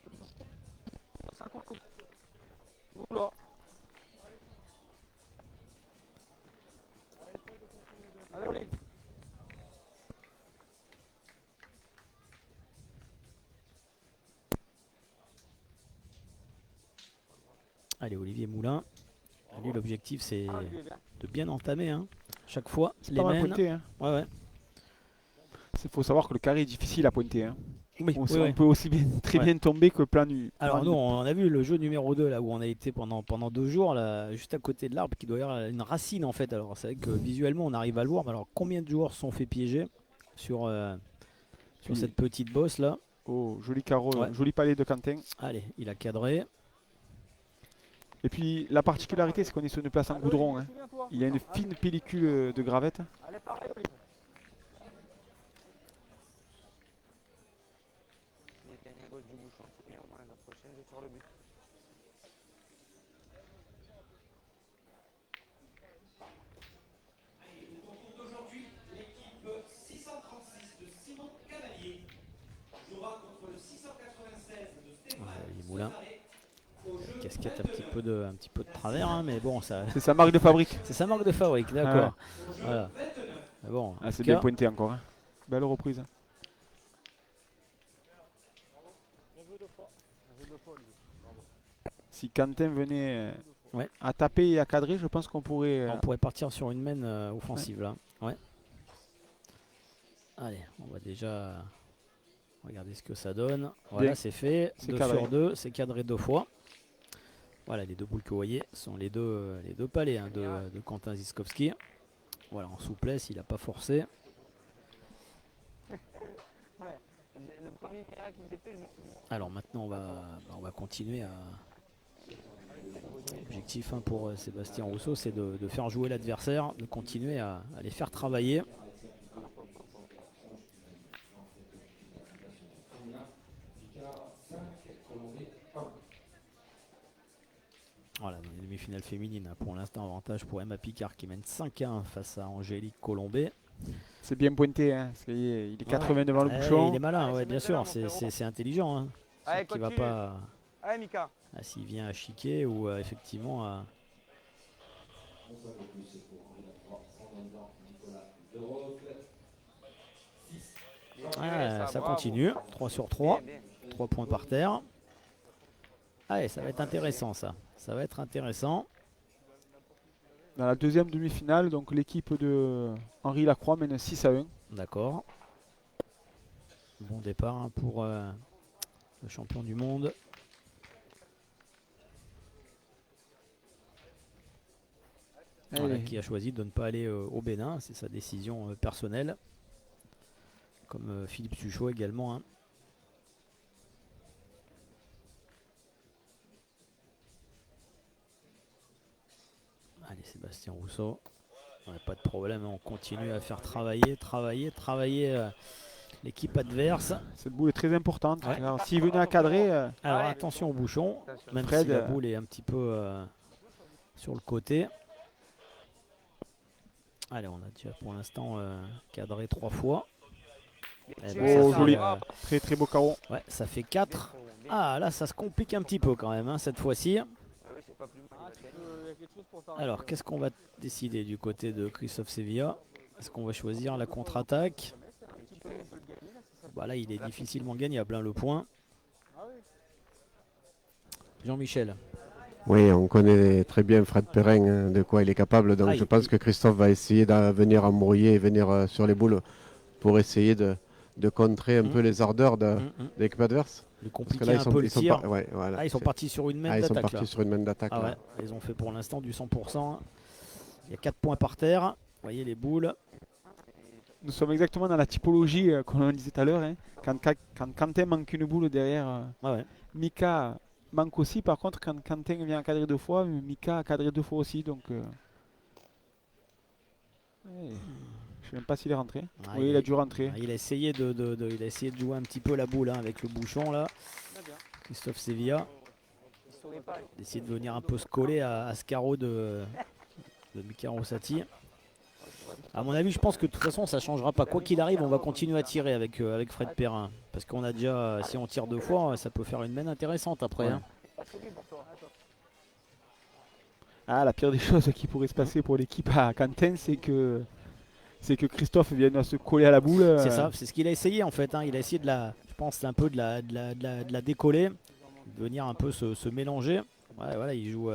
Allez, Olivier Moulin. Lui, l'objectif, c'est de bien entamer. Hein. Chaque fois, C'est les pas mal mènes. pointé. Hein. Ouais. Il faut savoir que le carré est difficile à pointer. Hein. Oui, On peut aussi très bien tomber que plein du. Alors nous, on a vu le jeu numéro 2 là où on a été pendant 2 jours là, juste à côté de l'arbre qui doit y avoir une racine en fait. Alors c'est vrai que visuellement on arrive à le voir, mais alors combien de joueurs se sont fait piéger sur cette petite bosse là. Oh, joli carreau, Ouais. joli palais de Quentin. Allez, il a cadré. Et puis la particularité, c'est qu'on est sur une place en goudron. Hein. Il y a une fine pellicule de gravette. Aujourd'hui, l'équipe 636 de Simon Cavalier jouera contre le 696 de Stéphane Moulin. Sautaré. Casquette un petit peu de travers, hein, mais bon, ça. C'est sa marque de fabrique. C'est sa marque de fabrique, d'accord. Voilà. Mais bon, en C'est tout bien cas, pointé encore. Hein. Belle reprise. Si Quentin venait à taper et à cadrer, je pense qu'on pourrait. on pourrait partir sur une main offensive là. Ouais. Allez, on va déjà regarder ce que ça donne. Voilà, Bien. c'est fait. C'est 2 cadré. sur 2, c'est cadré 2 fois. Voilà, les 2 boules que vous voyez sont les deux palets hein, de Quentin Ziskowski. Voilà, en souplesse, il n'a pas forcé. Alors maintenant, on va continuer à. L'objectif hein, pour Sébastien Rousseau, c'est de faire jouer l'adversaire, de continuer à les faire travailler. Voilà, dans les demi-finales féminines, pour l'instant, avantage pour Emma Picard qui mène 5-1 face à Angélique Colombet. C'est bien pointé. Hein. Il est 80 devant le Eh, bouchon. il est malin, ouais, bien sûr, c'est intelligent. Hein. Allez, Il va continue. pas. Allez, Mika. S'il vient à chiquer ou effectivement à. Ça bravo. continue. 3 sur 3. Bien, bien. 3 points par terre. Allez, ça va être intéressant ça. Ça va être intéressant. Dans la deuxième demi-finale, donc l'équipe de Henri Lacroix mène 6-1. D'accord. Bon départ hein, pour le champion du monde. Voilà, Allez. qui a choisi de ne pas aller au Bénin. C'est sa décision personnelle. Comme Philippe Suchot également. Hein. Allez, Sébastien Rousseau. Ouais, pas de problème, on continue à faire travailler l'équipe adverse. Cette boule est très importante. Ouais. Alors, s'il venait à cadrer, Alors attention au bouchon, même Fred, si la boule est un petit peu sur le côté. Allez, on a déjà pour l'instant cadré 3 fois. Eh ben, oh, ça joli. fait, Très beau carreau. ouais, ça fait 4. Ah là, ça se complique un petit peu quand même hein, cette fois-ci. Alors, qu'est-ce qu'on va décider du côté de Christophe Sevilla? Est-ce qu'on va choisir la contre-attaque? Bah là, il est difficilement gagnable, hein, le point. Jean-Michel. Oui, on connaît très bien Fred Perrin, hein, de quoi il est capable. Donc je pense que Christophe va essayer de venir embrouiller et venir sur les boules pour essayer de contrer un peu les ardeurs de l'équipe adverse. De compliquer un peu le tir. Ouais, voilà, Ils sont partis sur une main ils sont d'attaque. partis sur une main d'attaque. Ah ouais, ils ont fait pour l'instant du 100%. Il y a 4 points par terre. Vous voyez les boules. Nous sommes exactement dans la typologie qu'on disait tout à l'heure. Hein. Quand Quentin manque une boule derrière, Ah ouais. Mika manque aussi. Par contre, quand Quentin vient cadrer 2 fois, Mika a cadré 2 fois aussi. Donc, ouais. Je ne sais même pas s'il est rentré. Ah, oui, il a dû rentrer. Il a essayé il a essayé de jouer un petit peu la boule hein, avec le bouchon là. Christophe Sevilla. D'essayer de venir un peu se coller à ce carreau de Mika Rossati. À mon avis, je pense que de toute façon, ça ne changera pas. Quoi qu'il arrive, on va continuer à tirer avec Fred Perrin. Parce qu'on a déjà, si on tire 2 fois, ça peut faire une main intéressante après. Ouais. Hein. Ah, la pire des choses qui pourrait se passer pour l'équipe à Quentin, c'est que Christophe vienne se coller à la boule. C'est ça, c'est ce qu'il a essayé en fait. Hein. Il a essayé je pense, un peu de la décoller, de venir un peu se mélanger. Ouais, voilà, il joue,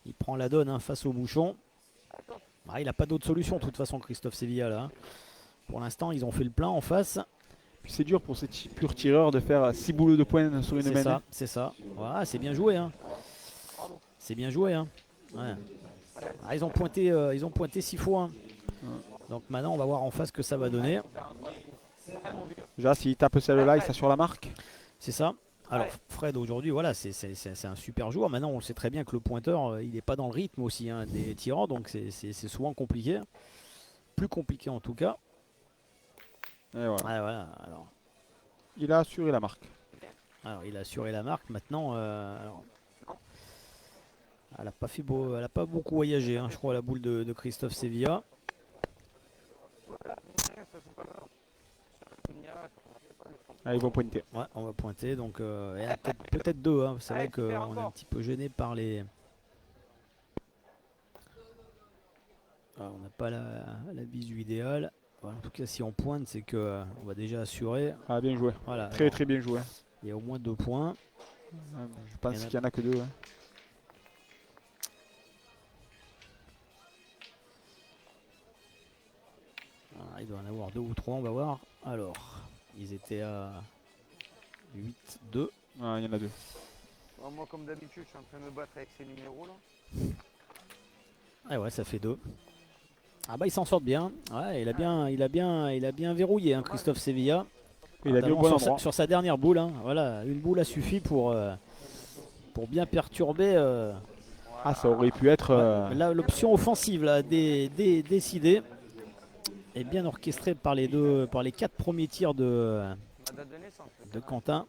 il prend la donne hein, face au bouchon. Ah, il n'a pas d'autre solution, de toute façon, Christophe Sevilla là. Pour l'instant, ils ont fait le plein en face. Puis c'est dur pour ces purs tireurs de faire 6 boules de poing sur une main. C'est ça. Voilà, c'est bien joué. Hein. C'est bien joué. Hein. Ouais. Ah, ils ont pointé 6 fois. Hein. Donc maintenant, on va voir en face ce que ça va donner. Déjà, s'il tape celle-là, il s'assure la marque. C'est ça. Alors Fred aujourd'hui, voilà, c'est un super joueur. Maintenant, on le sait très bien que le pointeur, il n'est pas dans le rythme aussi hein, des tirants, donc c'est souvent compliqué. Plus compliqué en tout cas. Et voilà. Ah, voilà. Alors, il a assuré la marque. Alors, il a assuré la marque. Maintenant, elle n'a pas beaucoup voyagé, hein, je crois, la boule de Christophe Sevilla. Ah, ils vont pointer. Ouais, on va pointer. Donc, il y en a peut-être 2. Hein. C'est vrai qu'on est un petit peu gêné par les. Alors, on n'a pas la visu idéale. Voilà, en tout cas, si on pointe, c'est qu'on va déjà assurer. Ah, bien joué. Voilà, très très bien joué. Il y a au moins 2 points. Je pense qu'il n'y en a que 2. Hein. Ah, il doit en avoir 2 ou 3, on va voir. Alors, ils étaient à 8-2. Ah, il y en a 2. Bon, moi, comme d'habitude, je suis en train de me battre avec ces numéros là. Ah ouais, ça fait 2. Ah bah il s'en sort bien. Ouais, il a bien verrouillé hein, Christophe Sevilla. Il a mis au bon endroit. Sur sa dernière boule. Hein. Voilà, une boule a suffi pour bien perturber. Ah, ça aurait pu être. Là, l'option offensive là, décidée et bien orchestrée par les 4 premiers tirs de Quentin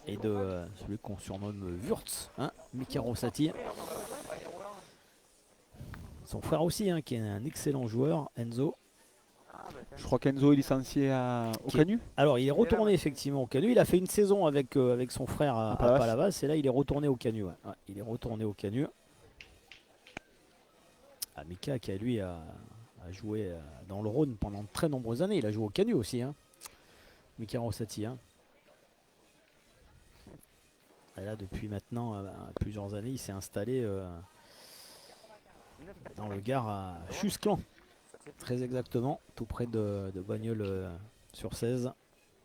et de celui qu'on surnomme Wurtz, hein, Mika Rossati. Son frère aussi, hein, qui est un excellent joueur, Enzo. Je crois qu'Enzo est licencié au Canu. Alors, il est retourné effectivement au Canu. Il a fait une saison avec son frère à Palavas. Et là, il est retourné au Canu. Ouais. Ouais, il est retourné au Canu. Mika, qui lui a joué dans le Rhône pendant de très nombreuses années. Il a joué au Canu aussi. Hein. Mika Rossati. Hein. Et là, depuis maintenant plusieurs années, il s'est installé dans le Gard à Chusclan, très exactement, tout près de Bagnols sur 16.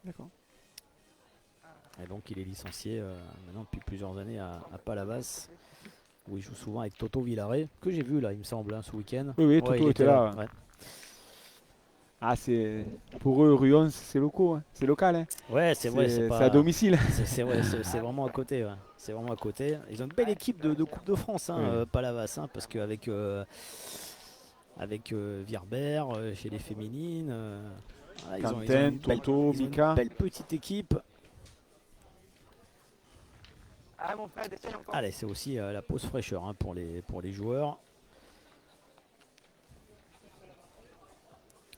D'accord. Et donc il est licencié maintenant depuis plusieurs années à Palavas, où il joue souvent avec Toto Villaret, que j'ai vu là, il me semble, hein, ce week-end. Oui, Ouais, Toto il était là. ouais. Ah, c'est pour eux, Ruan, c'est locaux, hein. C'est local. Hein. Ouais, c'est vrai, c'est pas. à domicile. C'est vraiment à côté. Ouais. C'est vraiment à côté. Ils ont une belle équipe de Coupe de France, hein, Oui. Palavas, hein, parce qu'avec avec Virbert chez les féminines, voilà, ils ont Quentin, une belle, Toto, ils ont une Mika. belle petite équipe. Ah, mon frère, essaye encore. Allez, c'est aussi la pause fraîcheur, hein, pour les joueurs.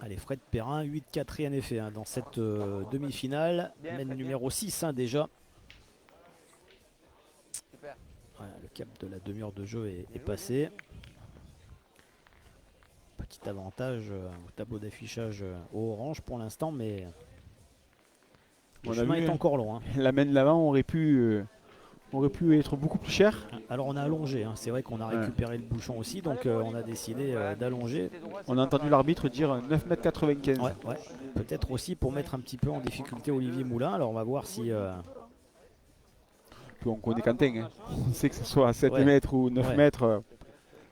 Allez, Fred Perrin, 8-4 en effet, hein, dans cette demi-finale. Bien, Mène Fred, numéro 6, hein, déjà. Super. Voilà, le cap de la demi-heure de jeu est passé. Petit avantage au tableau d'affichage au orange pour l'instant, mais le On a chemin vu, est encore long, hein. La main de l'avant aurait pu être beaucoup plus cher. Alors on a allongé, hein. C'est vrai qu'on a récupéré le bouchon aussi, donc on a décidé d'allonger. On a entendu l'arbitre dire 9,95 m. Ouais, ouais. Peut-être aussi pour mettre un petit peu en difficulté Olivier Moulin. Alors on va voir si... Puis on connaît Quentin. Hein. On sait que ce soit à 7 Ouais. mètres ou 9 Ouais. mètres,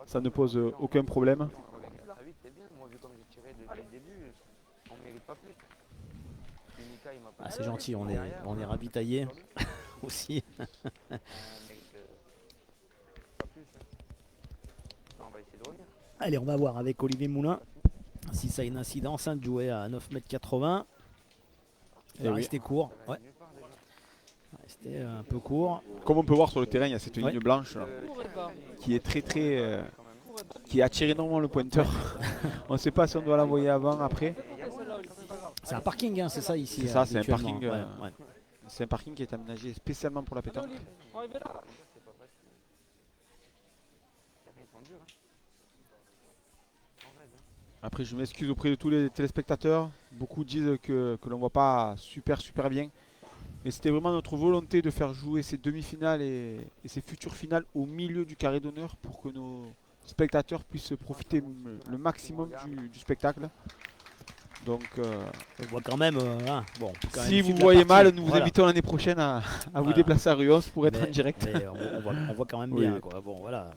ça ne pose aucun problème. Très vite, c'est bien. Moi, vu comme j'ai tiré depuis le début, on mérite pas plus. Puis Mika, il m'a pas- Ah, c'est gentil, on est ravitaillé aussi. On mérite pas plus. On va essayer de revenir. Allez, on va voir avec Olivier Moulin si ça a une incidence, hein, de jouer à 9,80 m. Il va Eh oui. rester court. Ouais. Il va rester un peu court. Comme on peut voir sur le terrain, il y a cette Ouais. ligne blanche là, qui est qui attire énormément le pointeur. On ne sait pas si on doit l'envoyer avant, après. C'est un parking, hein, c'est ça ici. C'est ça, c'est un habituellement. parking, Ouais. C'est un parking qui est aménagé spécialement pour la pétanque. Après, je m'excuse auprès de tous les téléspectateurs. Beaucoup disent que l'on ne voit pas super bien. Mais c'était vraiment notre volonté de faire jouer ces demi-finales et ces futures finales au milieu du carré d'honneur pour que nos spectateurs puissent profiter le maximum du spectacle. Donc, On voit quand même. Hein, bon, quand même si vous suivre la voyez partie. mal, nous vous Voilà. invitons l'année prochaine à vous Voilà. déplacer à Ruans pour être en direct. Mais on voit quand même Oui. bien, quoi. Bon, voilà.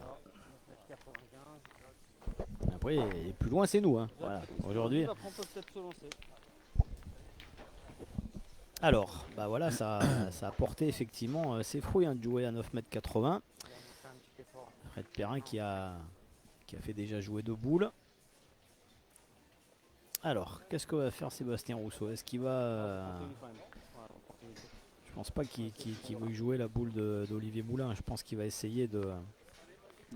Après, et plus loin, c'est nous, hein. Voilà. Aujourd'hui. Alors, bah voilà, ça a porté effectivement ses fruits, hein, de jouer à 9,80 m. Fred Perrin qui a fait déjà jouer 2 boules. Alors, qu'est-ce que va faire Sébastien Rousseau? Est-ce qu'il va... Je pense pas qu'il veuille jouer la boule d'Olivier Moulin. Je pense qu'il va essayer de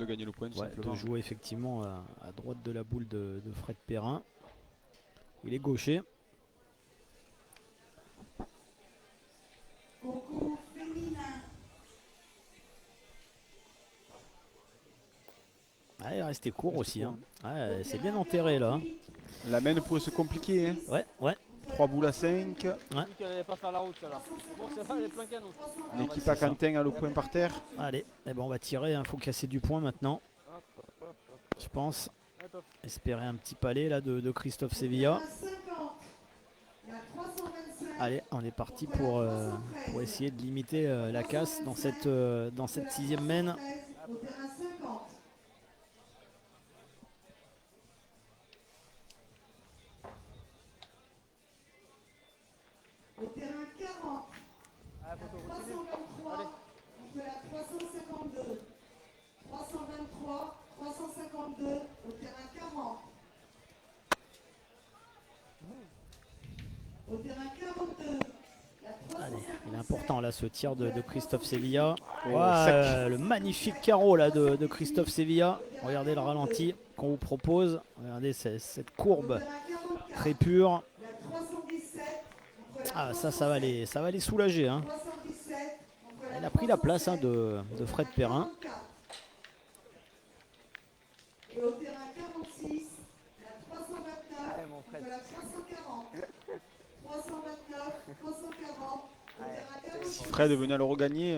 gagner le point, tout simplement. de jouer effectivement à droite de la boule de Fred Perrin. Il est gaucher. Concours féminin. Ah, il est resté court aussi, hein. Ouais, c'est bien enterré là, hein. La main pourrait se compliquer. Hein. Ouais. 3 boules à 5. L'équipe à Quentin a le point par terre. Allez, eh ben on va tirer, il faut casser du point maintenant. Je pense. Espérer un petit palais là de Christophe Sevilla. Allez, on est parti pour essayer de limiter la casse dans cette 6e main. Au terrain 50. Au terrain 40. La 323 contre la 352. 323, 352 au terrain 40. Au terrain 42. La Allez, 355. il est important là ce tir de Christophe Sevilla. Oh, Ouais, sec. le magnifique carreau là de Christophe Sevilla. Regardez le ralenti qu'on vous propose. Regardez cette courbe très pure. La 317 contre la Ah, ça va les soulager, hein. 317 contre la Il a pris la place, hein, de Fred Perrin. 44. Et au terrain 46, la 329 Allez, mon Fred. contre la 340. 329, 340 au terrain Si 46. Fred venait à le regagner,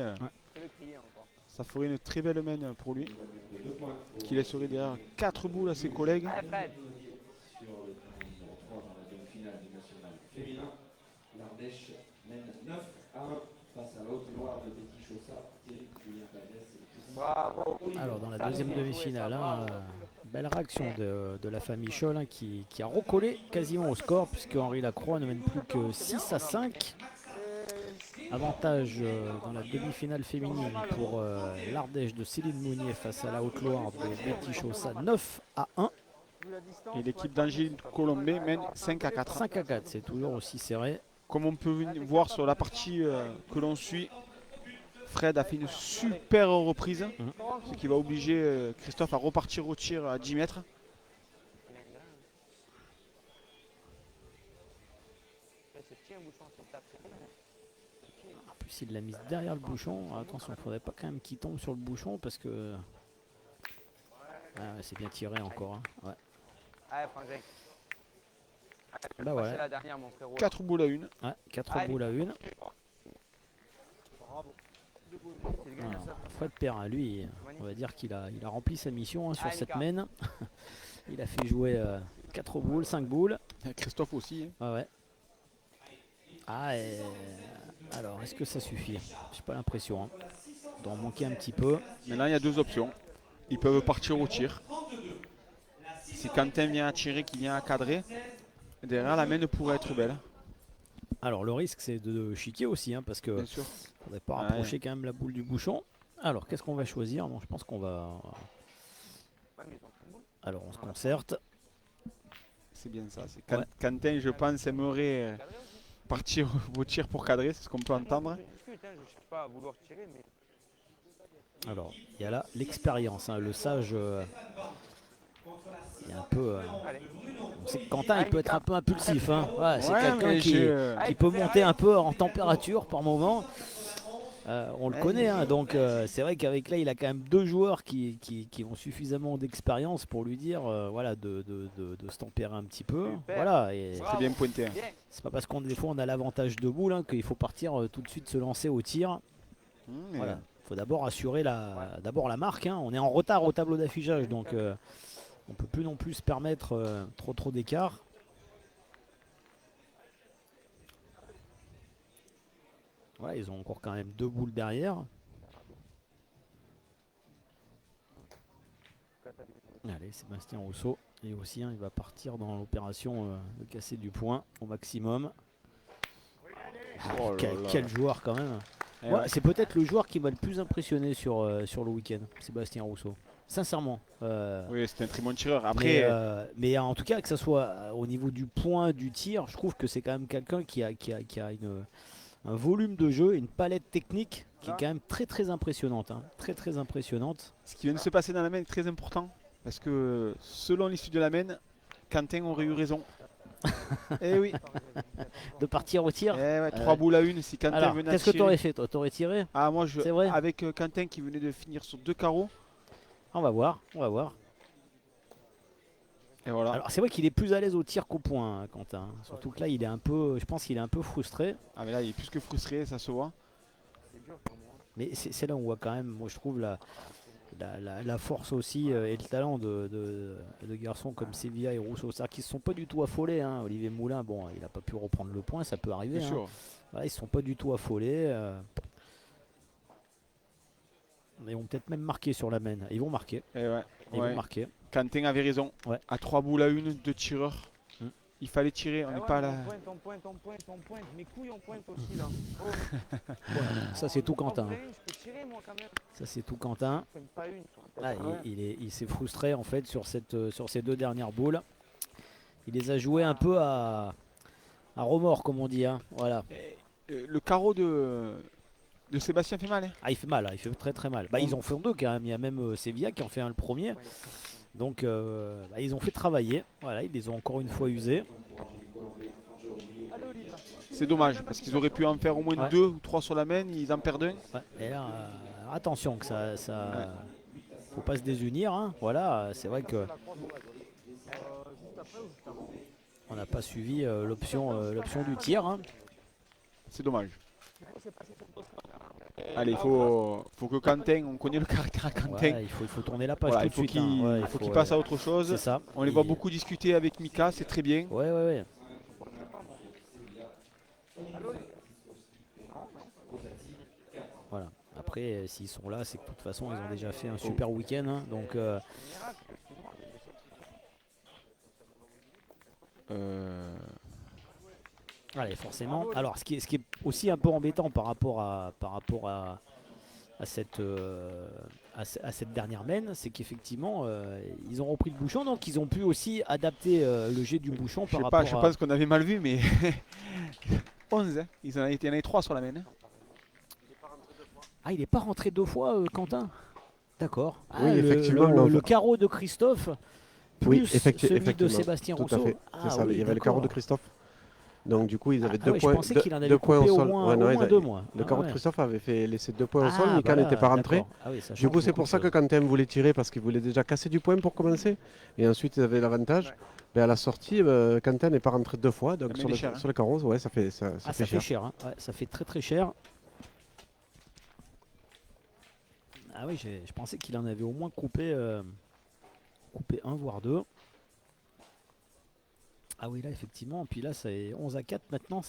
Je vais crier encore. ça ferait une très belle main pour lui. qui laisserait derrière 4 boules à ses collègues. Allez, Fred. Sur le terrain numéro 3 dans la demi-finale du national féminin, l'Ardèche mène 9 à 1 face à la Haute-Loire de Petit Chaussat. Thierry Julien Valdès et Bravo. Alors dans la deuxième demi-finale, hein, belle réaction de la famille Scholl hein, qui a recollé quasiment au score puisque Henri Lacroix ne mène plus que 6-5. Avantage dans la demi-finale féminine pour l'Ardèche de Céline Mounier face à la Haute-Loire de Betty Chaussat 9-1. Et l'équipe d'Angéline Colombet mène 5-4. 5-4, c'est toujours aussi serré. Comme on peut voir sur la partie que l'on suit, Fred a fait une super reprise, ce qui va obliger Christophe à repartir au tir à 10 mètres. En plus il l'a mise derrière le bouchon. Attention, il ne faudrait pas quand même qu'il tombe sur le bouchon parce que... Ah, ouais, c'est bien tiré encore. Hein. Ouais. Allez, Frangin. Bah voilà. C'est la dernière, mon frérot. 4 boules à 1. Ouais, 4 Allez. boules à 1. Bravo. C'est le Voilà. gagnant, ça. Fred Perrin, lui, on va dire qu'il a rempli sa mission hein, sur Allez, cette les gars. mène. Il a fait jouer 4 boules, 5 boules. Christophe aussi. Ah ouais. Ah, et... alors, est-ce que ça suffit? J'ai pas l'impression. Hein. Il doit en manquer un petit peu. Maintenant, il y a deux options. Ils peuvent partir au tir. Si Quentin vient à tirer, qu'il vient à cadrer, derrière la mène pourrait être belle. Alors, le risque, c'est de chiquer aussi, hein, parce que Bien sûr. faudrait pas rapprocher quand même la boule du bouchon. Alors, qu'est-ce qu'on va choisir? Bon, je pense qu'on va... Ouais, mais ils ont fait une boule. Alors, on se concerte. C'est bien ça. C'est Ouais. Quentin, je pense, aimerait Cadré aussi. partir au tir pour cadrer, c'est ce qu'on peut entendre. Je discute, hein, je cherche pas à vouloir tirer, mais Alors, il y a là l'expérience. Hein, le sage, il est un peu... allez. on sait que Quentin, il peut être un peu impulsif. Hein. Ouais, c'est Ouais, quelqu'un mais qui peut monter un peu en température par moment. On le connaît, hein, donc c'est vrai qu'avec là, il a quand même 2 joueurs qui ont suffisamment d'expérience pour lui dire voilà, de se tempérer un petit peu. Super. Voilà, et c'est bien pointé. Hein. Bien. c'est pas parce qu'on des fois on a l'avantage de boule hein, qu'il faut partir tout de suite se lancer au tir. Voilà. Il faut d'abord assurer d'abord la marque. Hein. On est en retard au tableau d'affichage, donc on peut plus non plus se permettre trop d'écart. Voilà, ils ont encore quand même 2 boules derrière. Allez, Sébastien Rousseau. Et aussi, hein, il va partir dans l'opération de casser du point au maximum. Oh là là. Quel joueur quand même. Eh Ouais, ouais. c'est peut-être le joueur qui m'a le plus impressionné sur le week-end, Sébastien Rousseau. Sincèrement. Oui, c'est un très bon tireur. Après, mais en tout cas, que ce soit au niveau du point, du tir, je trouve que c'est quand même quelqu'un qui a un volume de jeu, une palette technique qui est quand même très impressionnante. Hein. Très impressionnante. ce qui vient de se passer dans la main est très important. Parce que selon l'issue de la main, Quentin aurait eu raison. Eh oui. De partir au tir. Eh ouais, 3 boules à 1 si Quentin Alors, venait à qu'est-ce que tu aurais tirer. fait toi? T'aurais tiré? Ah, moi, C'est vrai avec Quentin qui venait de finir sur 2 carreaux. On va voir. Et voilà. Alors c'est vrai qu'il est plus à l'aise au tir qu'au point, hein, Quentin. Surtout que là, il est un peu, je pense qu'il est un peu frustré. Ah, mais là, il est plus que frustré, ça se voit. C'est dur pour moi. Mais c'est là où on voit quand même, moi je trouve la force aussi et le talent de garçons comme Sevilla et Rousseau. C'est-à-dire qu'ils ne se sont pas du tout affolés. Hein. Olivier Moulin, bon, il n'a pas pu reprendre le point, ça peut arriver. Bien Hein. sûr. Voilà, ils ne se sont pas du tout affolés. Ils vont peut-être même marquer sur la main. Ils vont marquer. Eh ouais. Ils Ouais. vont marquer. Quentin avait raison. Ouais. À 3 boules à 1 de tireur, Mm. il fallait tirer. On n'est pas là. On pointe. Mes couilles, on pointe aussi, là. Oh. Ça c'est tout Quentin. Je peux tirer, moi, quand même. Ça c'est tout Quentin. Je pointe pas une. Ah, il s'est frustré en fait sur ces 2 dernières boules. Il les a jouées un peu à remords comme on dit. Hein. Voilà. Le carreau de Sébastien fait mal. Hein. Ah, il fait mal, hein, il fait très mal. Bah, ils en font 2 quand même. Il y a même Sevilla qui en fait un le premier. Donc ils ont fait travailler. Voilà, ils les ont encore une fois usés. C'est dommage parce qu'ils auraient pu en faire au moins Ouais. 2 ou 3 sur la main. Ils en perdent un. Ouais, et là, attention que ça faut pas se désunir. Hein. Voilà, c'est vrai que on n'a pas suivi l'option du tir. Hein. C'est dommage. Allez, faut que Quentin, on connaît le caractère à Quentin. Ouais, il faut tourner la page Voilà, tout il de faut suite. qu'il Hein. Ouais, faut qu'il passe à autre C'est chose. ça. On les voit beaucoup discuter avec Mika, c'est très bien. Ouais, ouais, ouais. Voilà. Après, s'ils sont là, c'est que de toute façon, ils ont déjà fait un super week-end. Hein. Donc, allez, forcément. Alors, ce qui est aussi un peu embêtant par rapport à cette dernière mène, c'est qu'effectivement, ils ont repris le bouchon, donc ils ont pu aussi adapter le jet du bouchon Je par sais rapport pas, je pense qu'on avait mal vu, mais 11, hein. Il y en avait 3 sur la main. Hein. Ah, il n'est pas rentré 2 fois, Quentin. D'accord. Ah, Oui, effectivement, le carreau de Christophe, plus Oui, celui de effectivement, Sébastien tout à Rousseau. fait. Ah, C'est ça, oui, il y avait le carreau de d'accord. Christophe. Donc du coup, ils avaient Ah 2 ouais, points. je pensais qu'il en avait 2 points coupé au au sol. moins, Ouais, non, au moins 2, moi. le Ah carreau de ouais. Christophe avait fait laisser 2 points au sol. Ah, Mika bah là, n'était pas rentré. d'accord. Ah oui, ça Du change coup, c'est beaucoup pour de ça que choses. Quentin voulait tirer parce qu'il voulait déjà casser du point pour commencer. Et ensuite, ils avaient l'avantage. Mais à la sortie, Quentin n'est pas rentré 2 fois. Donc Ça sur met le, cher, hein. sur le carreau, ouais, ça fait Ah, fait ça fait cher. cher. Hein. Ouais, ça fait très très cher. Ah oui, je pensais qu'il en avait au moins coupé 1 voire 2. Ah oui, là effectivement. Puis là, c'est 11-4 maintenant.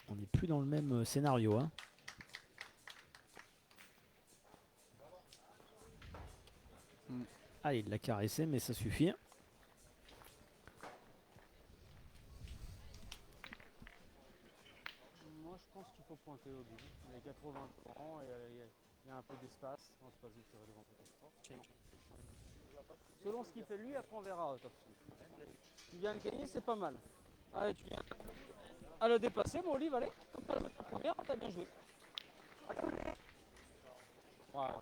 On n'est plus dans le même scénario. Hein. Ah, il l'a caressé, mais ça suffit. Moi, je pense qu'il faut pointer au but. Il y a 80 ans et il y a un peu d'espace. On se passe vite devant peut-être. Selon ce qu'il fait lui, après on verra. Tu viens de gagner, c'est pas mal. Allez, tu viens à le dépasser, mon Olive, allez. Comme t'as la première, t'as bien joué. Voilà.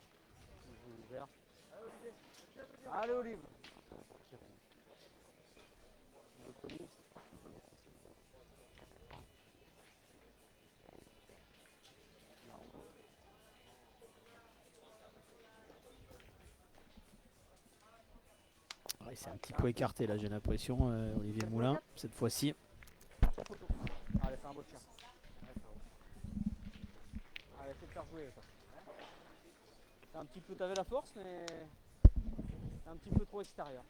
Allez, Olive. Ouais, c'est un petit peu écarté là, j'ai l'impression, Olivier Moulin, cette fois-ci. Allez, fais un beau tir. Allez, faut te faire jouer. T'as un petit peu, t'avais la force, mais t'es un petit peu trop extérieur.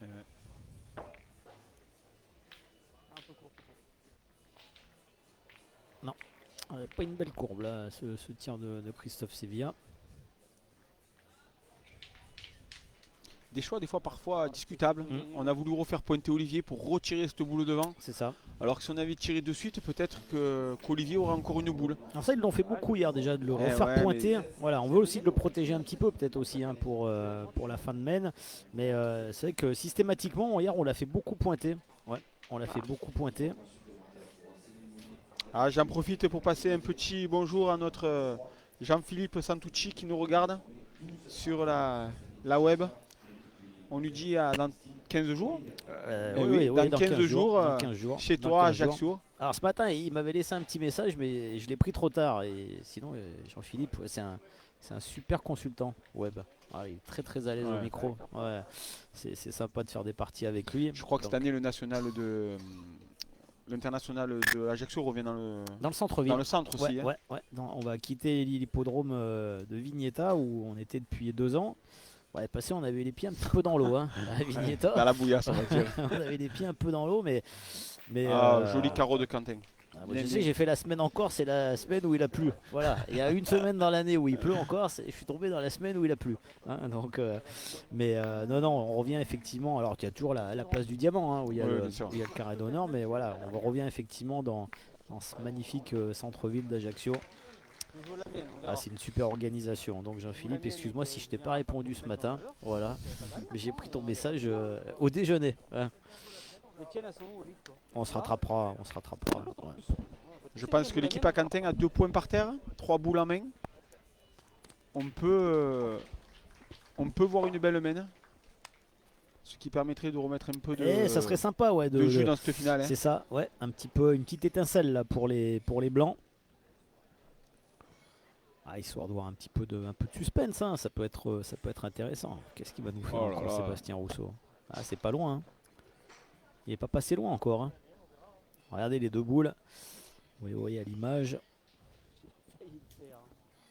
Un peu court. Pas une belle courbe là, ce tir de Christophe Sevilla. Des choix, des fois, parfois discutables. Mm. On a voulu refaire pointer Olivier pour retirer cette boule devant. C'est ça. Alors que si on avait tiré de suite, peut-être qu'Olivier aurait encore une boule. Alors ça, ils l'ont fait beaucoup hier déjà, de le Eh refaire ouais, pointer. Voilà, on veut aussi de le protéger un petit peu, peut-être aussi hein, pour la fin de main. Mais c'est vrai que systématiquement, hier, on l'a fait beaucoup pointer. Ouais, on l'a fait beaucoup pointer. Ah, j'en profite pour passer un petit bonjour à notre Jean-Philippe Santucci qui nous regarde sur la web. On lui dit dans 15 jours. Dans 15 jours, dans 15 jours, chez dans toi à 15 jours. Ajaccio. Alors ce matin, il m'avait laissé un petit message, mais je l'ai pris trop tard. Et sinon, Jean-Philippe, ouais, c'est un super consultant web. Ah, il est très très à l'aise au micro. Ouais. C'est sympa de faire des parties avec lui. Je crois que cette année, l'international de Ajaccio revient dans le centre-ville. Dans le centre aussi. Ouais, hein. ouais. On va quitter l'hippodrome de Vignetta où on était depuis 2 ans. Ouais, passé, on avait les pieds un petit peu dans l'eau, hein, à Vignetta. Dans la bouillasse, on va dire. On avait les pieds un peu dans l'eau, mais Joli carreau de Quentin. Je sais, j'ai fait la semaine en Corse, c'est la semaine où il a plu. Voilà, il y a une semaine dans l'année où il pleut en Corse, et je suis tombé dans la semaine où il a plu. Hein, donc, non, on revient effectivement. Alors qu'il y a toujours la place du diamant, hein, où il y a le carré d'honneur, mais voilà, on revient effectivement dans ce magnifique centre-ville d'Ajaccio. Ah, c'est une super organisation. Donc Jean-Philippe, excuse-moi si je t'ai pas répondu ce matin. Voilà, mais j'ai pris ton message au déjeuner. Hein. On se rattrapera. Ouais. Je pense que l'équipe à Quentin a 2 points par terre, 3 boules en main. On peut voir une belle main. Ce qui permettrait de remettre un peu de, ça serait sympa, ouais, de jeu dans cette finale. Hein. C'est ça, ouais, un petit peu, une petite étincelle là pour les blancs. histoire de voir un peu de suspense, hein. Ça peut être intéressant. Qu'est-ce qu'il va nous faire Oh là encore, là. Sébastien Rousseau? Ah, c'est pas loin, hein. Il est pas passé loin encore, hein. Regardez les deux boules. Vous voyez à l'image.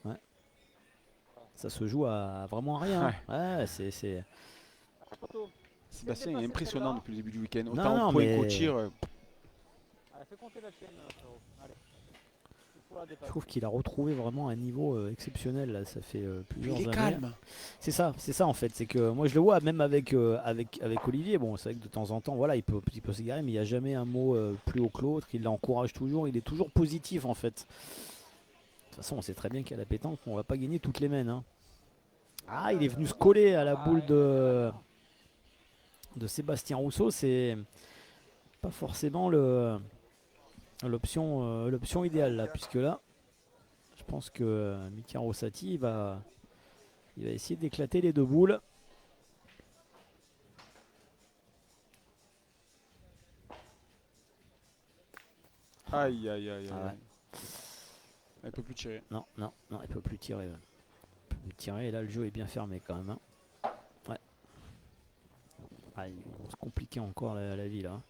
Ouais. Ça se joue à vraiment rien. Ouais, c'est... Sébastien est impressionnant depuis le début du week-end. Non, Autant non, au point mais- qu'au tir. Allez, fais compter la tienne, frérot. Allez. Il faut la Je dépasser. trouve qu'il a retrouvé vraiment un niveau exceptionnel. Là. Ça fait plusieurs Il est années. calme. C'est ça en fait. C'est que moi je le vois même avec Olivier. Bon, c'est vrai que de temps en temps, voilà, il peut s'égarer, mais il n'y a jamais un mot plus haut que l'autre. Il l'encourage toujours. Il est toujours positif en fait. De toute façon, on sait très bien qu'à la pétanque, on va pas gagner toutes les mains, hein. Ah, il est venu se coller à la boule de Sébastien Rousseau. C'est pas forcément l'option idéale là, puisque là, je pense que Mika Rossati il va essayer d'éclater les deux boules. Aïe, aïe, aïe. Ah ouais. Elle peut plus tirer. Non, il peut plus tirer. Il peut plus tirer et là le jeu est bien fermé quand même, hein. Ouais. Ah, ils vont se compliquer encore la vie là.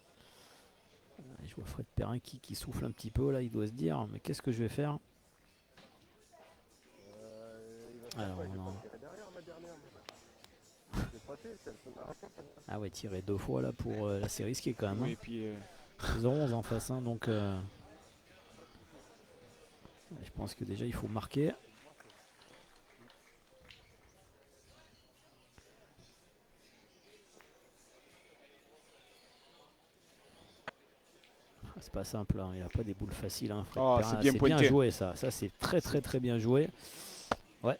Je vois Fred Perrin qui souffle un petit peu là, il doit se dire mais qu'est-ce que je vais faire? Alors, non. Ah ouais, tirer deux fois là pour là c'est risqué quand même, hein. Oui, et puis 0-11 en face, hein, donc je pense que déjà il faut marquer. C'est pas simple, hein. Il n'y a pas des boules faciles, hein, Fred Oh, Perrin. c'est bien C'est pointé. joué ça c'est très bien joué. Ouais.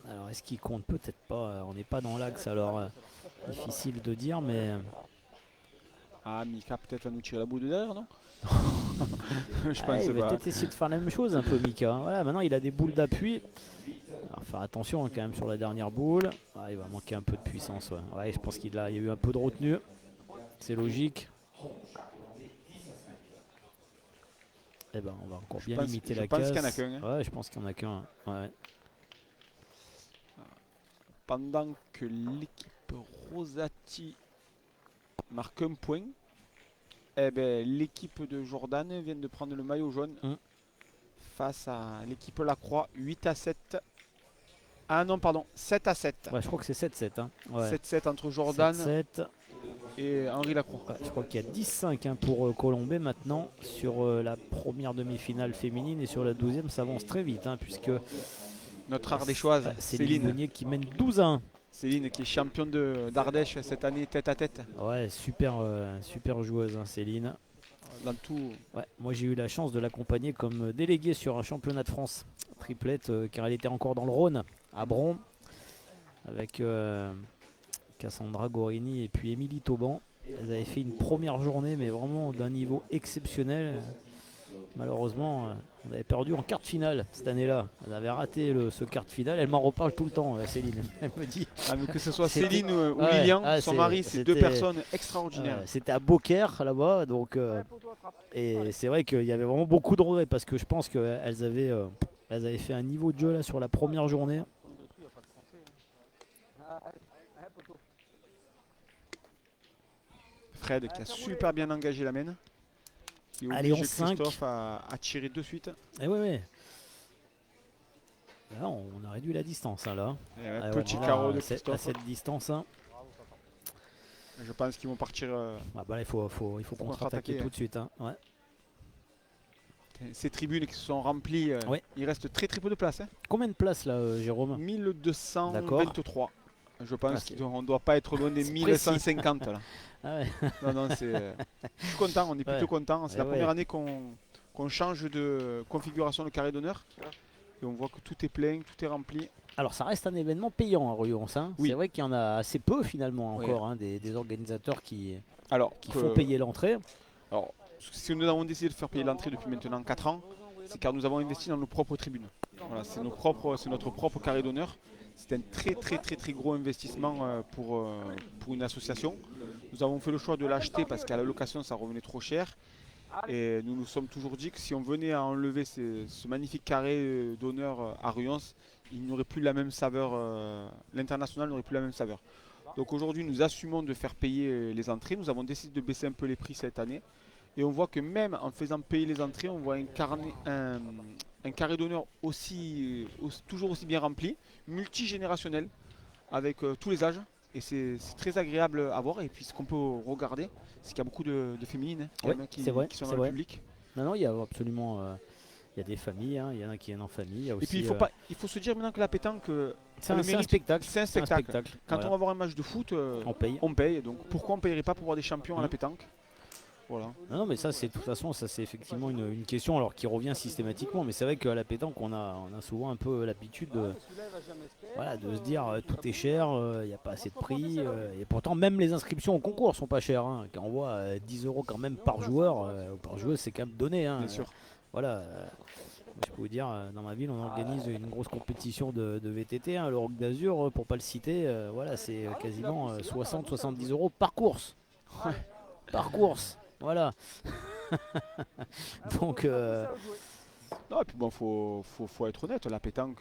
Alors est-ce qu'il compte? Peut-être pas, on n'est pas dans l'axe alors difficile de dire, mais ah, Mika peut-être va nous tirer la boule de derrière, non? Je ah, pense il va pas. peut-être essayer de faire la même chose un peu, Mika, hein. Voilà, maintenant il a des boules d'appui. Alors faire attention, hein, quand même sur la dernière boule. Ah, il va manquer un peu de puissance. Ouais, ouais, je pense qu'il y a eu un peu de retenue. C'est logique. Eh ben, on va encore bien limiter la casse. Je pense qu'il y en a qu'un, hein. Ouais, je pense qu'il n'y en a qu'un. Ouais. Pendant que l'équipe Rosati marque un point, eh ben, l'équipe de Jordan vient de prendre le maillot jaune face à l'équipe Lacroix, 8-7. Ah non, pardon, 7-7. Ouais, je crois que c'est 7-7. Hein. Ouais. 7-7 entre Jordan 7-7. et Henri Lacroix. Ouais, je crois qu'il y a 10-5 hein, pour Colombais maintenant sur la première demi-finale féminine, et sur la 12e ça avance très vite, hein, puisque Notre ardéchoise, Céline Meunier qui mène 12-1. Céline qui est championne d'Ardèche cette année tête à tête. Ouais, super joueuse, hein, Céline. Dans tout. Ouais, moi j'ai eu la chance de l'accompagner comme délégué sur un championnat de France triplette, car elle était encore dans le Rhône, à Bron, avec Cassandra Gorini et puis Émilie Tauban. Elles avaient fait une première journée, mais vraiment d'un niveau exceptionnel. Malheureusement, on avait perdu en quart de finale cette année-là. Elle avait raté ce quart de finale. Elle m'en reparle tout le temps, Céline. Elle me dit. Ah, mais que ce soit C'était- Céline ou Ouais, Lilian, ah, son c'est- mari, c'est deux c'était- personnes extraordinaires. C'était à Beaucaire là-bas, donc et c'est vrai qu'il y avait vraiment beaucoup de regrets parce que je pense qu'elles avaient fait un niveau de jeu là sur la première journée. Fred qui a super bien engagé la mène. Qui Allez, oblige 11-5. Christophe à tirer de suite. Et ouais. Là, on a réduit la distance hein, là. Et ouais, Ah ouais, petit là, carreau de à Christophe. cette distance. Hein. Je pense qu'ils vont partir. Ah bah là, il faut contre-attaquer contre-attaquer, tout de suite. Hein. Ouais. Ces tribunes qui se sont remplies, Ouais. il reste très peu de place. Hein. Combien de places là, Jérôme? 1223. Je pense Ah, qu'on ne doit pas être loin des c'est 1150 là. Ah ouais. Non, c'est. Je suis content, on est plutôt Ouais. content. C'est la Ouais. première année qu'on change de configuration de carré d'honneur. Et on voit que tout est plein, tout est rempli. Alors ça reste un événement payant à Ruyons. Hein. Oui. C'est vrai qu'il y en a assez peu finalement Oui. encore, hein, des organisateurs qui Alors, font payer l'entrée. Alors, si nous avons décidé de faire payer l'entrée depuis maintenant 4 ans, c'est car nous avons investi dans nos propres tribunes. Voilà, c'est notre propre carré d'honneur. C'est un très gros investissement pour une association. Nous avons fait le choix de l'acheter parce qu'à la location ça revenait trop cher. Et nous nous sommes toujours dit que si on venait à enlever ce magnifique carré d'honneur à Ruans, il n'aurait plus la même saveur, l'international n'aurait plus la même saveur. Donc aujourd'hui, nous assumons de faire payer les entrées. Nous avons décidé de baisser un peu les prix cette année. Et on voit que même en faisant payer les entrées, on voit un carré d'honneur toujours aussi bien rempli, multigénérationnel, avec tous les âges. Et c'est très agréable à voir. Et puis ce qu'on peut regarder, c'est qu'il y a beaucoup de féminines quand Ouais, même, qui c'est vrai, sont c'est dans le vrai. public. Non, il y a absolument. Il y a des familles, hein, il y en a qui viennent en famille. Il y a Et aussi, puis il faut se dire maintenant que la pétanque, c'est on le un mérite. spectacle. C'est un spectacle. Quand voilà. on va voir un match de foot, On paye. on paye. Donc pourquoi on ne payerait pas pour voir des champions à la pétanque? Voilà. Non, mais ça, c'est de toute façon, ça c'est effectivement une question alors qui revient systématiquement. Mais c'est vrai qu'à la pétanque, on a souvent un peu l'habitude de, voilà, de se dire tout est cher, il n'y a pas assez de prix. Et pourtant, même les inscriptions au concours sont pas chères. Hein. Quand on voit 10 € quand même par joueur, ou par joueuse, c'est quand même donné. Hein. Bien sûr. Voilà. Moi, je peux vous dire, dans ma ville, on organise une grosse compétition de VTT, hein, le Rock d'Azur, pour pas le citer. Voilà, c'est quasiment 60-70 € par course. Par course. Voilà. Donc, Non, et puis bon, faut être honnête, la pétanque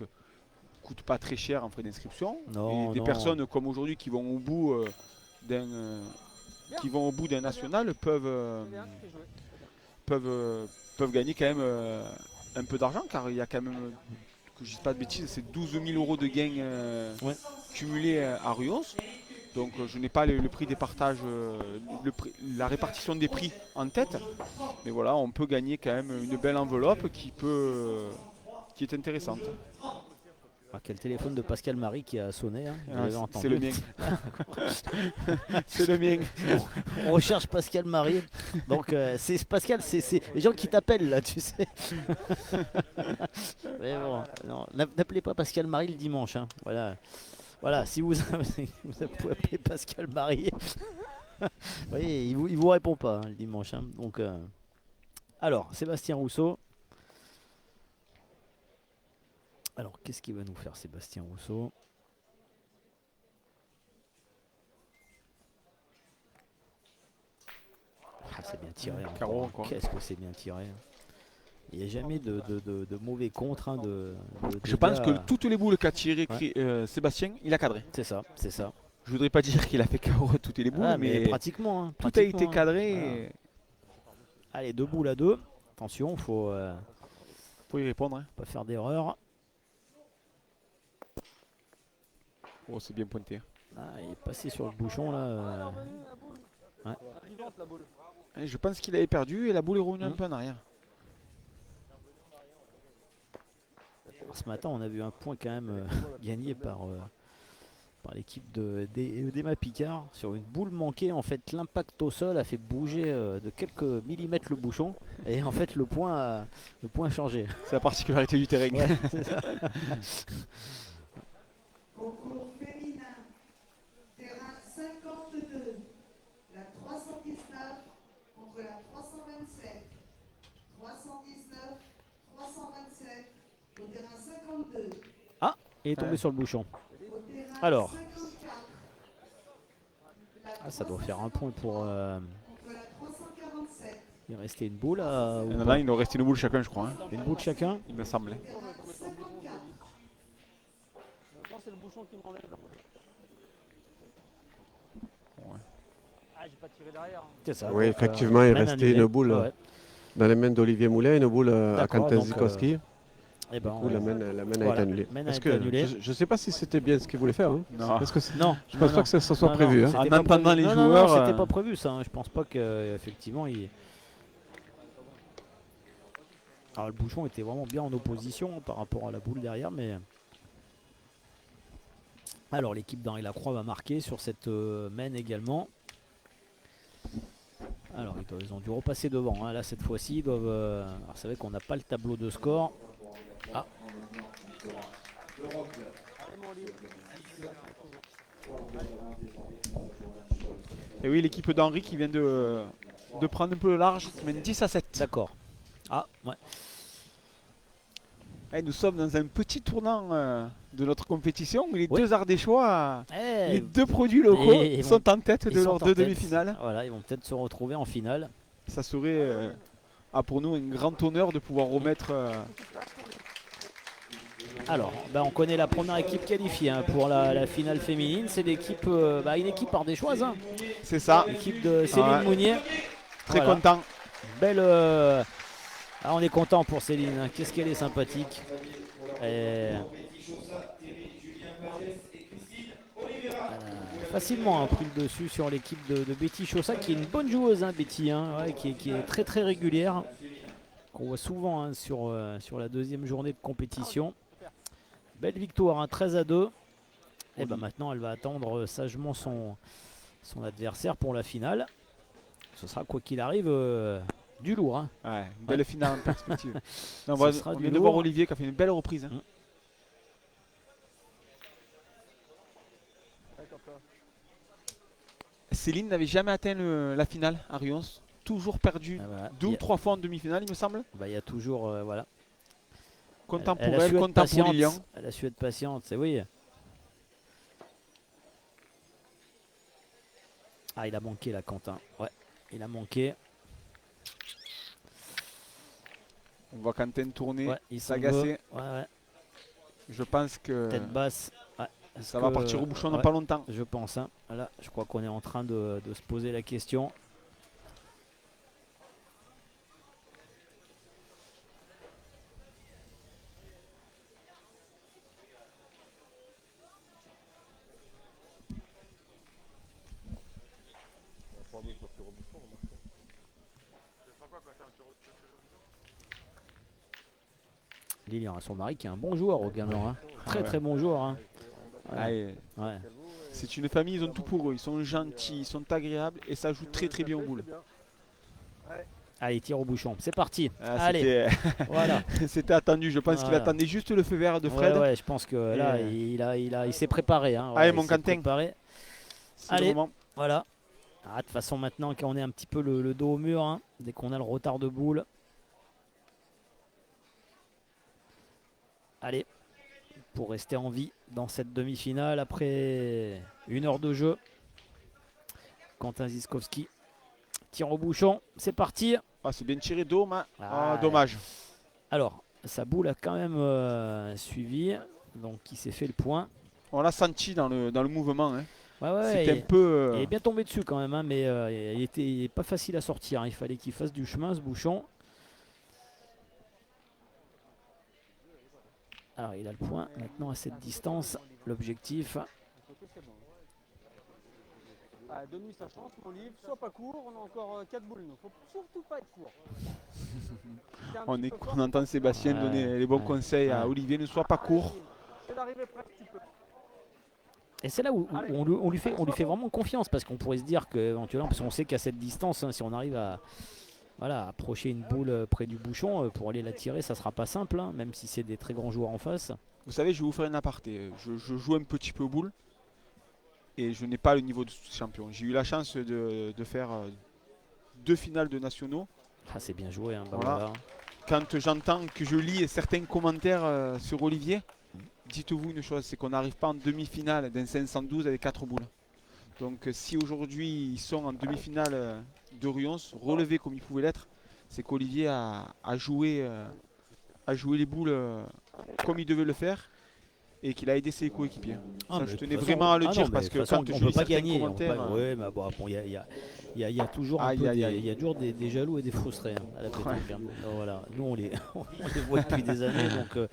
coûte pas très cher en frais d'inscription. Non, Et des non. personnes comme aujourd'hui qui vont au bout d'un national peuvent gagner quand même un peu d'argent, car il y a quand même, que je ne dise pas de bêtises, c'est 12 000 € de gains Ouais. cumulés à Ruons. Donc je n'ai pas le prix des partages, la répartition des prix en tête, mais voilà, on peut gagner quand même une belle enveloppe qui est intéressante. Ah, quel téléphone de Pascal Marie qui a sonné, hein, vous l'avez entendu. C'est le mien. C'est le mien. On recherche Pascal Marie. Donc c'est Pascal, c'est les gens qui t'appellent là, tu sais. Mais bon, non, n'appelez pas Pascal Marie le dimanche. Hein. Voilà. Voilà, si vous pouvez appeler Pascal Marie. Vous voyez, il vous répond pas hein, le dimanche. Hein. Donc, alors, Sébastien Rousseau. Alors, qu'est-ce qu'il va nous faire, Sébastien Rousseau? Ah, c'est bien tiré. Encore. Carreau, encore. Qu'est-ce que c'est bien tiré. Il n'y a jamais de mauvais contre. Hein, Je pense que toutes les boules qu'a tiré Sébastien, il a cadré. C'est ça, c'est ça. Je voudrais pas dire qu'il a fait KO toutes les boules, Ah, mais pratiquement. Hein, tout a pratiquement, été hein. cadré. Voilà. Et Allez, 2 boules à 2. Attention, faut faut y répondre. Hein. pas faire d'erreur. Oh, c'est bien pointé. Ah, il est passé sur le bouchon là. Ouais. Et je pense qu'il avait perdu et la boule est revenue un Mhm. peu en arrière. Alors, ce matin, on a vu un point quand même gagné par l'équipe d'Emma Picard sur une boule manquée. En fait, l'impact au sol a fait bouger de quelques millimètres le bouchon et en fait le point a changé. C'est la particularité du terrain. Ouais, c'est ça. Concours féminin. Terrain 52. La 319 contre la 327. 319, 327 au terrain 52. Et est tombé sur le bouchon. Au terrain Alors. 54. La Ah, ça doit faire un point pour. contre la 347. Il restait une boule à. Il y en a, il nous reste une boule chacun, je crois. Hein. Une boule chacun. Il me semble. Terrain 54. Non, c'est le bouchon qui m'enlève. Ouais. Ah, j'ai pas tiré derrière. Hein. C'est ça. Oui, donc, effectivement, il main restait annulée. une boule Ouais. dans les mains d'Olivier Moulin, une boule à D'accord, Quentin donc, Zikowski. Eh ben, Du coup, la main a voilà, été annulée. main a Parce été que annulée. je ne sais pas si c'était bien ce qu'il voulait faire. Hein. Non. Parce que Non, je pense pas que ça soit non, prévu. non, Hein. c'était En pas entendant prévu. les Non, non, joueurs, c'était pas prévu ça. Hein. Je pense pas qu'effectivement il. Alors le bouchon était vraiment bien en opposition par rapport à la boule derrière, mais. Alors l'équipe d'Henri Lacroix va marquer sur cette main également. Alors ils ont dû repasser devant. Hein. Là cette fois-ci ils doivent. Alors c'est vrai qu'on n'a pas le tableau de score. Ah. Et oui, l'équipe d'Henri qui vient de prendre un peu le large, qui mène 10-7. D'accord. Ah ouais. Et nous sommes dans un petit tournant de notre compétition où les Oui. deux Ardéchois, Eh, les deux produits locaux, et ils sont en tête ils de sont leurs en deux tête. demi-finales. Voilà, ils vont peut-être se retrouver en finale. Ça serait pour nous un grand honneur de pouvoir remettre. Alors, on connaît la première équipe qualifiée hein, pour la finale féminine. C'est l'équipe, une équipe ardéchoise. Hein. C'est ça. L'équipe de Céline Mounier. Très Voilà. content. Belle. On est content pour Céline. Hein. Qu'est-ce qu'elle est sympathique. Et... facilement pris le dessus sur l'équipe de Betty Chaussat, qui est une bonne joueuse, hein, Betty, hein, ouais, qui est très très régulière, qu'on voit souvent hein, sur la deuxième journée de compétition. Belle victoire, hein, 13-2. Et maintenant elle va attendre sagement son adversaire pour la finale. Ce sera quoi qu'il arrive du lourd. Hein. Ouais, une belle finale en perspective. Non, on du vient de lourd. voir Olivier qui a fait une belle reprise. Hein. Céline n'avait jamais atteint la finale à Rions. Toujours perdu voilà. 2 ou 3 fois en demi-finale, il me semble. Il y a toujours, voilà. Content pour a elle, su être content pour patiente. Lilian. Elle a su être patiente, c'est oui. Ah, il a manqué là, Quentin. Ouais, il a manqué. On voit Quentin tourner, Ouais, il s'agacer. Ouais. Je pense que Tête basse. Ouais. ça va partir au bouchon dans pas longtemps. Je pense. Hein. Là, je crois qu'on est en train de se poser la question. Lilian a son mari qui est un bon joueur également. Hein. Très très bon joueur. Hein. Ouais. C'est une famille, ils ont tout pour eux. Ils sont gentils, ils sont agréables et ça joue très très bien au boule. Allez, tire au bouchon. C'est parti. Ah, allez. Voilà. C'était attendu. Je pense qu'il attendait juste le feu vert de Fred. Ouais, je pense que là, il s'est préparé. Hein. Allez, mon Quentin. Allez, voilà. De toute façon, maintenant qu'on est un petit peu le dos au mur, hein, dès qu'on a le retard de boule. Allez, pour rester en vie dans cette demi-finale après 1 heure de jeu. Quentin Ziskowski tire au bouchon, c'est parti. Ah, c'est bien tiré, dommage. Alors, sa boule a quand même suivi, donc il s'est fait le point. On l'a senti dans le mouvement. Hein. Ouais, c'était un peu. Il est bien tombé dessus quand même, hein, mais il était pas facile à sortir. Hein. Il fallait qu'il fasse du chemin, ce bouchon. Alors, il a le point maintenant à cette distance. L'objectif. Donne-lui sa chance, mon livre. Sois pas court, on a encore 4 boules. Il ne faut surtout pas être court. On entend Sébastien donner les bons conseils à Olivier. Ne sois pas court. C'est d'arriver presque un petit peu. Et c'est là où on lui fait vraiment confiance, parce qu'on pourrait se dire qu'éventuellement, parce qu'on sait qu'à cette distance, hein, si on arrive à approcher une boule près du bouchon, pour aller la tirer, ça sera pas simple, hein, même si c'est des très grands joueurs en face. Vous savez, je vais vous faire une aparté. Je joue un petit peu au boule et je n'ai pas le niveau de champion. J'ai eu la chance de faire 2 finales de nationaux. Ah, c'est bien joué. Hein, voilà. Quand j'entends que je lis certains commentaires sur Olivier, dites-vous une chose, c'est qu'on n'arrive pas en demi-finale d'un 512 avec 4 boules. Donc si aujourd'hui ils sont en demi-finale de Rions, relevés comme ils pouvaient l'être, c'est qu'Olivier a joué les boules comme il devait le faire et qu'il a aidé ses coéquipiers. Ça, je tenais vraiment à le dire parce que quand on ne peut pas gagner. Oui, mais bon, il y a toujours des jaloux et des frustrés hein, à la pétanque. Hein. Voilà. Nous, on les voit depuis des années, donc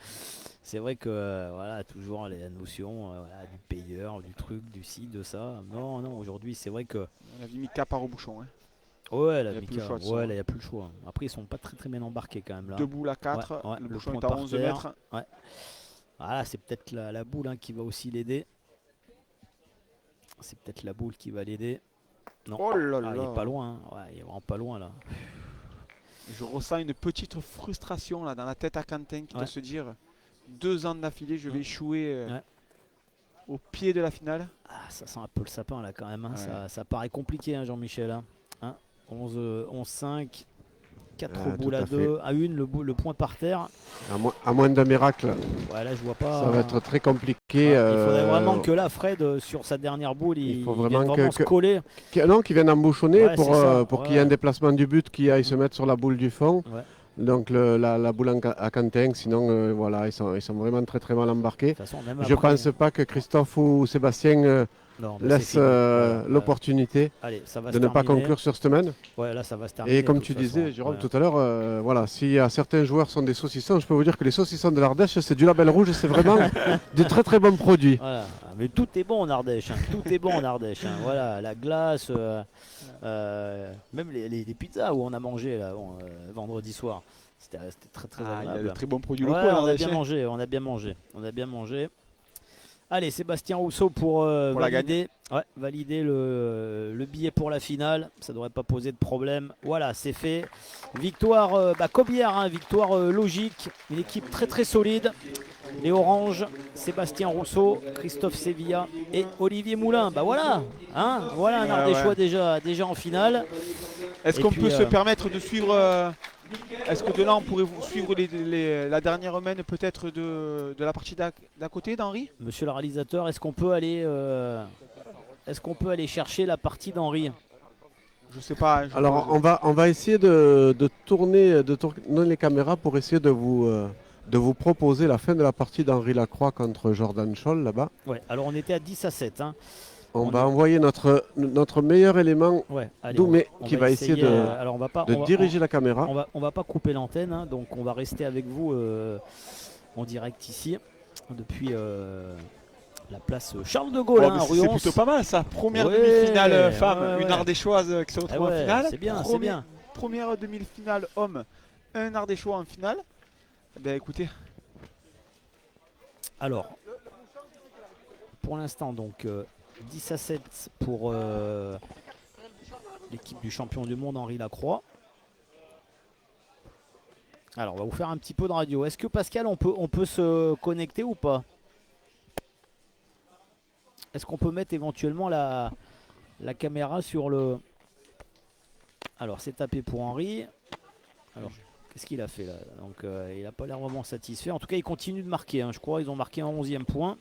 c'est vrai que voilà, toujours la notion du payeur, du truc, du ci, de ça. Non, aujourd'hui, c'est vrai que. On a mis cap à rebouchon. Hein. Ouais, là, il n'y a plus le choix. Après, ils sont pas très bien embarqués quand même là. 2 boules à 4, le bouchon est à 11 mètres. Ouais. Voilà, c'est peut-être la boule hein, qui va aussi l'aider. C'est peut-être la boule qui va l'aider. Non, oh là là. Il est pas loin. Hein. Ouais, il est vraiment pas loin là. Je ressens une petite frustration là dans la tête à Quentin qui doit se dire 2 ans d'affilée, je vais échouer au pied de la finale. Ah, ça sent un peu le sapin là quand même. Hein. Ça paraît compliqué, hein, Jean-Michel. Hein. 11-5. 4 tout boules à à 2, à 1, le point par terre. À moins d'un miracle, Ouais, là, je vois pas. ça va être très compliqué. Ouais, il faudrait vraiment que là, Fred, sur sa dernière boule, il faut il vienne vraiment vraiment se coller. Non, qui viennent embouchonner Ouais, c'est ça. pour qu'il y ait un Ouais. déplacement du but qui aille se mettre sur la boule du fond. Ouais. Donc la boule à Quentin, sinon voilà, ils sont vraiment très très mal embarqués. De toute façon, même Je après- pense pas que Christophe ou Sébastien Non, bah, laissent c'est fini. Voilà, l'opportunité Allez, ça va de se ne pas terminer. conclure sur cette semaine. Ouais, là, ça va se terminer. Et comme de tu toute disais, façon. Jérôme, Ouais. tout à l'heure, voilà, s'il y a certains joueurs sont des saucissons, je peux vous dire que les saucissons de l'Ardèche, c'est du label rouge et c'est vraiment de très très bons produits. Voilà. Mais tout est bon en Ardèche. Hein. Tout est bon en Ardèche. Hein. Voilà, la glace, même les pizzas où on a mangé là, vendredi soir. C'était très très Il y a agréable. de très bons produits Ouais, locaux. on a Ardèche, bien hein. mangé, on a bien mangé, on a bien mangé. Allez, Sébastien Rousseau pour la valider le billet pour la finale. Ça devrait pas poser de problème. Voilà, c'est fait. Victoire comme hier, hein, victoire logique. Une équipe très très solide. Les Oranges, Sébastien Rousseau, Christophe Sevilla et Olivier Moulin. Bah voilà, hein, voilà un Ardéchois déjà en finale. Est-ce Et qu'on puis, peut se permettre de suivre est-ce que de là on pourrait suivre la dernière semaine peut-être de la partie d'à côté d'Henri? Monsieur le réalisateur, est-ce qu'on peut aller chercher la partie d'Henri? Je sais pas. Alors on va essayer de tourner les caméras pour essayer de vous proposer la fin de la partie d'Henri Lacroix contre Jordan Scholl là-bas. Ouais, alors on était à 10-7. Hein. On va envoyer notre meilleur élément, Ouais, allez, Doumé, on qui va va essayer de alors on va diriger la caméra. On va pas couper l'antenne, hein, donc on va rester avec vous en direct ici depuis la place Charles de Gaulle, hein, rue c'est 11. plutôt pas mal ça. Première Ouais, demi-finale femme, ouais, une ouais. Ardéchoise qui se retrouve en ouais, finale. c'est bien, c'est bien. Première demi-finale homme, un Ardéchois en finale. Eh ben écoutez, Alors, pour l'instant, donc 10-7 pour l'équipe du champion du monde Henri Lacroix. Alors, on va vous faire un petit peu de radio. Est-ce que Pascal, on peut se connecter ou pas? Est-ce qu'on peut mettre éventuellement la caméra sur le... Alors, c'est tapé pour Henri. Alors, qu'est-ce qu'il a fait là? Donc, il n'a pas l'air vraiment satisfait. En tout cas, il continue de marquer. Hein. Je crois qu'ils ont marqué un 11e point.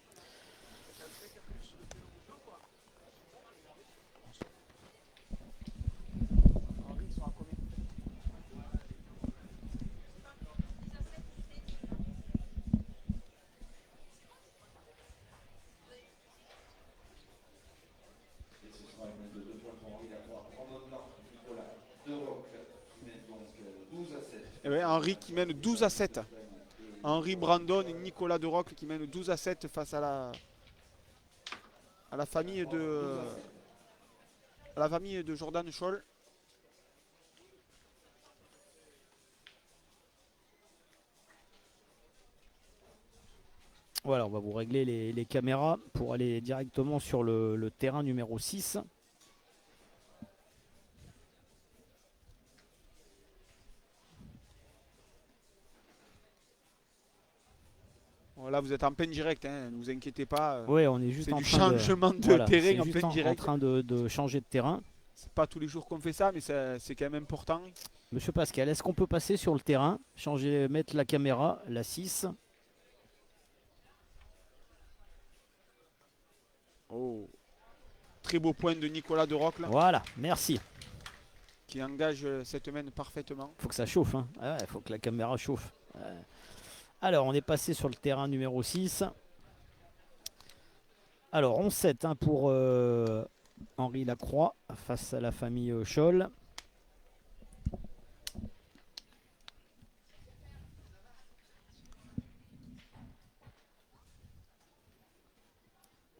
Et ce sera une de 2 points pour Henri Lacroix. Brandon Nord, Nicolas Deroc qui mène donc 12-7. eh ben, Henri qui mène 12-7. Henri Brandon et Nicolas Deroc qui mènent 12-7 face à la famille de Jordan Scholl. Voilà, on va vous régler les caméras pour aller directement sur le terrain numéro 6. Bon, là vous êtes en plein direct, hein, ne vous inquiétez pas. Oui, on est juste C'est en du train changement de voilà, terrain c'est en juste plein en direct. train de changer de terrain. C'est pas tous les jours qu'on fait ça, mais c'est quand même important. Monsieur Pascal, est-ce qu'on peut passer sur le terrain, mettre la caméra, la 6? Oh. Très beau point de Nicolas Deroc là, Voilà, merci. qui engage cette main parfaitement. Faut que ça chauffe, hein. Ah ouais, faut que la caméra chauffe. Ouais. Alors, on est passé sur le terrain numéro 6. Alors, 11-7 hein, pour Henri Lacroix face à la famille Scholl.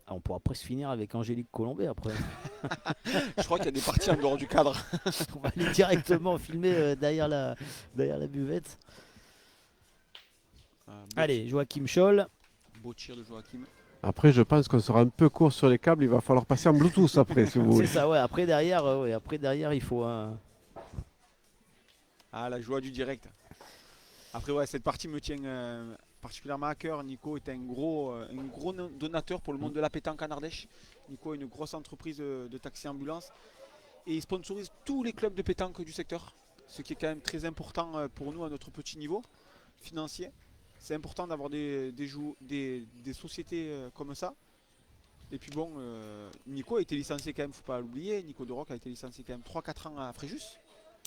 Ah, on pourra presque finir avec Angélique Colombet après. Je crois qu'il y a des parties en dehors du cadre. On va aller directement filmer derrière la buvette. Allez, Joachim Scholl. Beau tir de Joachim. Après, je pense qu'on sera un peu court sur les câbles. Il va falloir passer en Bluetooth après, si vous C'est voulez. ça, ouais. Après derrière, il faut un. Ah, la joie du direct. Après, ouais, cette partie me tient particulièrement à cœur. Nico est un gros donateur pour le monde de la pétanque en Ardèche. Nico a une grosse entreprise de taxi ambulance et il sponsorise tous les clubs de pétanque du secteur. ce qui est quand même très important pour nous à notre petit niveau financier. C'est important d'avoir des sociétés comme ça. Et puis bon, Nico a été licencié quand même, faut pas l'oublier. Nico de Rock a été licencié quand même 3-4 ans à Fréjus.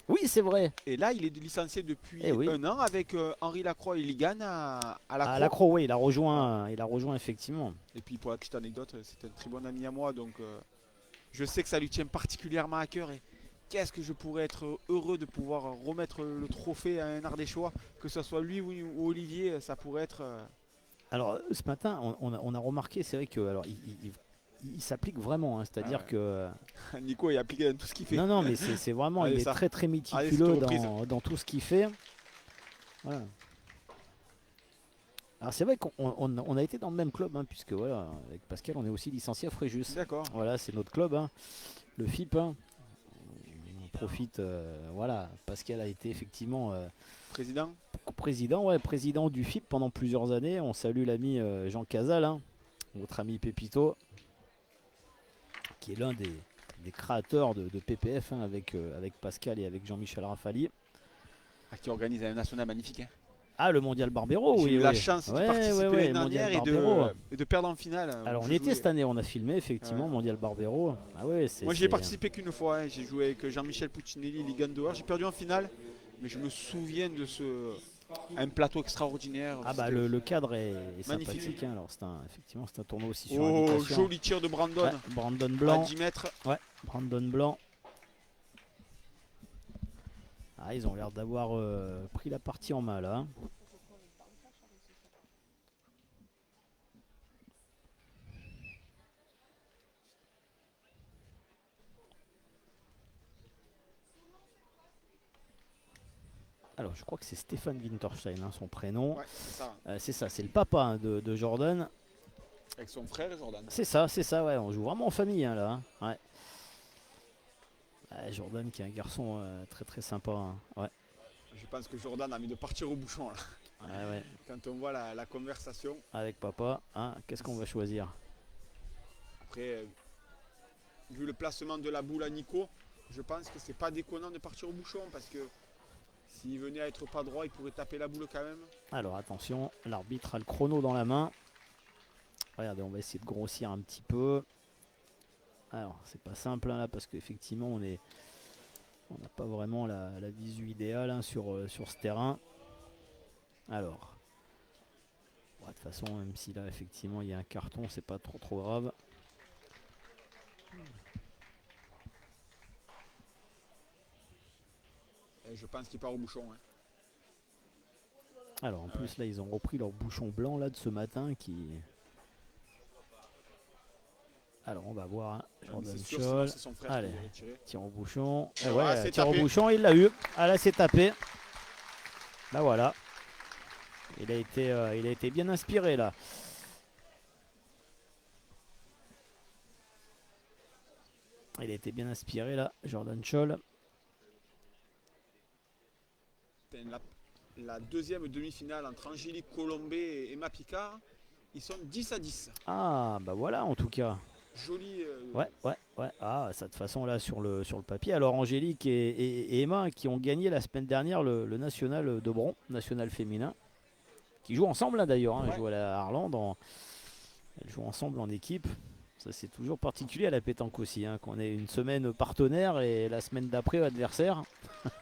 Oui, c'est vrai. Et là, il est licencié depuis Eh oui. 1 an avec Henri Lacroix et Ligan à À Lacroix. Lacroix, oui, il a rejoint effectivement. Et puis pour la petite anecdote, c'est un très bon ami à moi, donc je sais que ça lui tient particulièrement à cœur. Et qu'est-ce que je pourrais être heureux de pouvoir remettre le trophée à un Ardéchois, que ce soit lui ou Olivier, ça pourrait être... Alors ce matin, on a remarqué, c'est vrai que alors il s'applique vraiment, hein, c'est-à-dire que Nico est appliqué dans tout ce qu'il fait. non, mais c'est vraiment, Allez, il est ça. très très Allez, méticuleux c'est reprise. dans tout ce qu'il fait. Voilà. Alors c'est vrai qu'on a été dans le même club, hein, puisque voilà, avec Pascal, on est aussi licencié à Fréjus. D'accord. Voilà, c'est notre club, hein, le FIP. Hein. On profite, voilà, Pascal a été effectivement Président. président du FIP pendant plusieurs années. On salue l'ami Jean Casal, hein, notre ami Pépito, qui est l'un des créateurs de PPF, hein, avec Pascal et avec Jean-Michel Rafali. Qui organise un national magnifique. Hein. Ah, le Mondial Barbero, J'ai oui. eu la oui. chance de Ouais, participer ouais, l'année dernière Mondial et de perdre en finale. Alors où on je y était jouais. cette année, on a filmé effectivement Ouais. Mondial Barbero. Ah ouais, Moi j'y ai participé qu'une fois, hein. J'ai joué avec Jean-Michel Puccinelli, Ligan dehors. J'ai perdu en finale, mais je me souviens de un plateau extraordinaire. Ah bah C'était- le cadre est magnifique. sympathique, hein. Alors effectivement c'est un tournoi aussi sur Oh, invitation. joli tir de Brandon Ouais, Brandon à Blanc. 10 mètres. Ouais, Brandon Blanc. Ah, ils ont l'air d'avoir pris la partie en main là, hein. Alors je crois que c'est Stéphane Winterstein, hein, son prénom. Ouais, c'est ça. C'est ça, c'est le papa, hein, de Jordan. Avec son frère Jordan. C'est ça, ouais, on joue vraiment en famille, hein, là, hein. Ouais. Jordan qui est un garçon très très sympa, hein. Ouais. Je pense que Jordan a envie de partir au bouchon là. Ouais. Quand on voit la conversation. Avec papa, hein, qu'est-ce qu'on va choisir? Après, vu le placement de la boule à Nico, je pense que c'est pas déconnant de partir au bouchon parce que s'il venait à être pas droit, il pourrait taper la boule quand même. Alors attention, l'arbitre a le chrono dans la main. Regardez, on va essayer de grossir un petit peu. Alors, c'est pas simple, hein, là, parce qu'effectivement, on n'a pas vraiment la visu idéale, hein, sur ce terrain. Alors, bon, de toute façon, même si là, effectivement, il y a un carton, c'est pas trop grave. Et je pense qu'il part au bouchon. Hein. Alors, en plus, là, ils ont repris leur bouchon blanc là de ce matin qui... Alors, on va voir, hein, Jordan C'est sûr, sinon Scholl. c'est son frère Allez. qui va retirer. Tir au bouchon. Ah, Ouais, c'est tir au tapé. bouchon, il l'a eu. Ah là, c'est tapé. Là, voilà. Il a été bien inspiré, là. Il a été bien inspiré, là, Jordan Scholl. La deuxième demi-finale entre Angélique Colombé et Emma Picard, ils sont 10-10. Ah, bah voilà, en tout cas. Joli. Ouais. Ah, ça, de toute façon, là, sur le papier. Alors, Angélique et Emma, qui ont gagné la semaine dernière le national de Bron, national féminin, qui jouent ensemble, là, d'ailleurs, hein. Elles jouent à Arlande. Elles jouent ensemble en équipe. Ça, c'est toujours particulier à la pétanque aussi, hein, qu'on ait une semaine partenaire et la semaine d'après adversaire.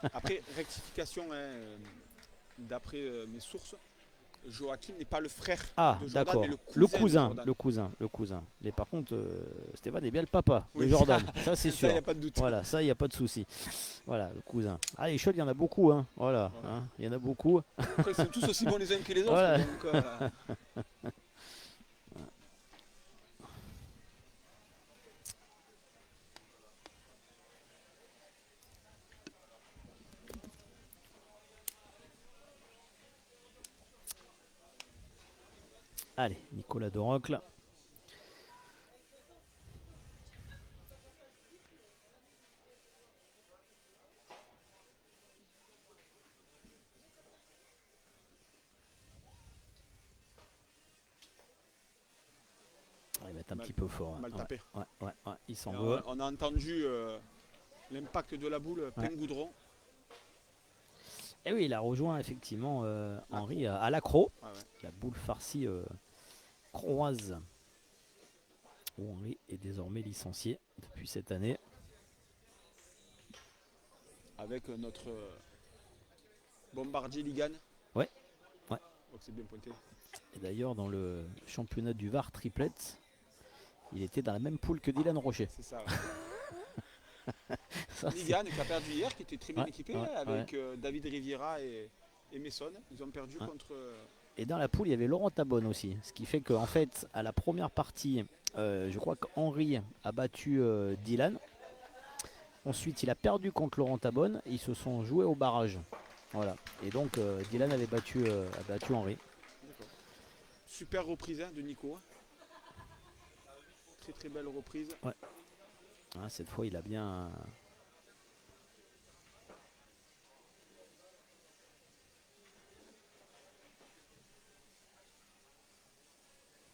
Après, rectification, hein, d'après mes sources, Joachim n'est pas le frère Ah, de Jordan, d'accord. mais Le cousin. Mais par contre, Stéphane est bien le papa de Oui, Jordan. Ça, c'est Ça, sûr. il n'y a pas de doute. Voilà, ça, il n'y a pas de souci. Voilà, le cousin. Ah, les Scholl, il y en a beaucoup, hein. Voilà, hein, il y en a beaucoup. Après, ils sont tous aussi bons les uns que les autres. Voilà. Donc, Allez, Nicolas Dorocle. Il va être un petit peu fort. mal tapé. Ouais, il s'en Et veut. on a entendu l'impact de la boule, plein Ouais. goudron. Et oui, il a rejoint effectivement Henri à l'accro, Ouais, ouais. la boule farcie croise, où Henri est désormais licencié depuis cette année. Avec notre bombardier Ligan. Ouais, ouais. Donc c'est bien pointé. Et d'ailleurs, dans le championnat du Var triplette, il était dans la même poule que Dylan Rocher. C'est ça. Ça, c'est- Ligan qui a perdu hier, qui était très bien Ouais, équipé, ouais, avec David Riviera et Messon. Ils ont perdu Ouais. contre. Et dans la poule, il y avait Laurent Tabonne aussi. Ce qui fait qu'en fait, à la première partie, je crois qu'Henri a battu Dylan. Ensuite, il a perdu contre Laurent Tabonne. Et ils se sont joués au barrage. Voilà. Et donc, Dylan a battu Henri. D'accord. Super reprise de Nico. Très très belle reprise. Ah, cette fois, il a bien.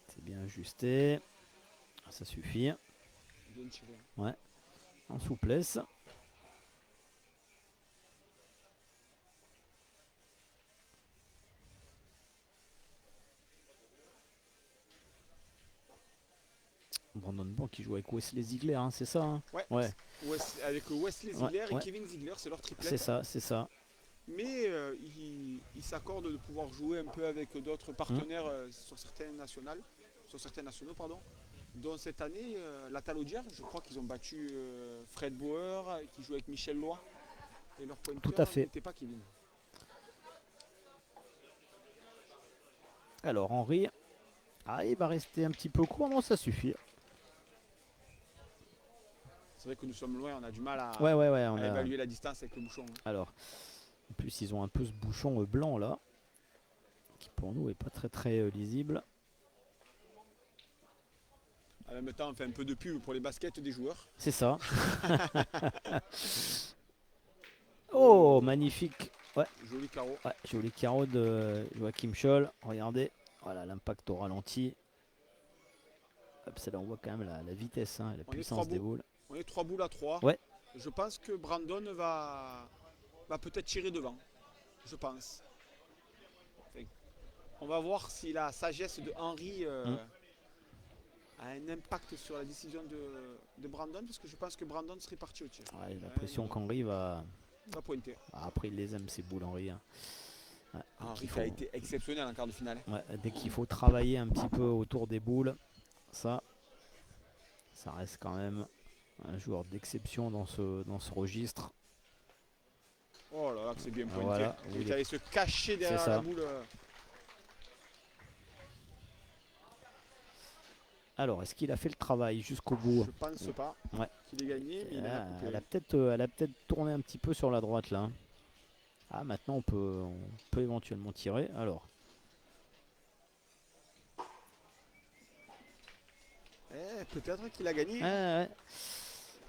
C'est bien ajusté. Ah, ça suffit. Bien tiré. En souplesse. Brandon Bon qui joue avec Wesley Ziegler, hein, c'est ça hein Ouais. Ouais. Avec Wesley Ziegler et ouais. Kevin Ziegler, c'est leur triplette. C'est ça, c'est ça. Mais ils s'accordent de pouvoir jouer un peu avec d'autres partenaires sur certaines nationaux, pardon. Dont cette année, la Talaudière, je crois qu'ils ont battu Fred Bauer, qui joue avec Michel Loy. Et leur pointeur Tout à fait. n'était pas Kevin. Alors Henri, il va rester un petit peu court, non ça suffit. C'est vrai que nous sommes loin, on a du mal à, Ouais, à on a... évaluer la distance avec le bouchon. Alors, en plus ils ont un peu ce bouchon blanc là, qui pour nous est pas très très lisible. En même temps, on fait un peu de pub pour les baskets des joueurs. C'est ça. Oh, magnifique. Ouais, Joli carreau. ouais, joli carreau de Joachim Scholl. Regardez, voilà l'impact au ralenti. Hop, ça là on voit quand même la vitesse, hein, la On est puissance trois des boules. boules. On est 3 boules à 3. Ouais. Je pense que Brandon va peut-être tirer devant. Je pense. Enfin, on va voir si la sagesse de Henri a un impact sur la décision de Brandon, parce que je pense que Brandon serait parti au tir. Ouais, j'ai l'impression qu'Henri va... Va pointer. Après il les aime ces boules Henri. Hein. Ouais, Henri faut... qui a été exceptionnel en quart de finale. Ouais, dès qu'il faut travailler un petit peu autour des boules, ça reste quand même un joueur d'exception dans ce registre. Oh là là, que c'est bien pointé. Voilà, Il allait se cacher derrière ça. la boule. Alors, est-ce qu'il a fait le travail jusqu'au bout? Je pense pas Ouais. qu'il ait gagné, mais il en a coupé. Elle a peut-être tourné un petit peu sur la droite là. Ah, maintenant on peut éventuellement tirer. Alors, Peut-être qu'il a gagné. ouais.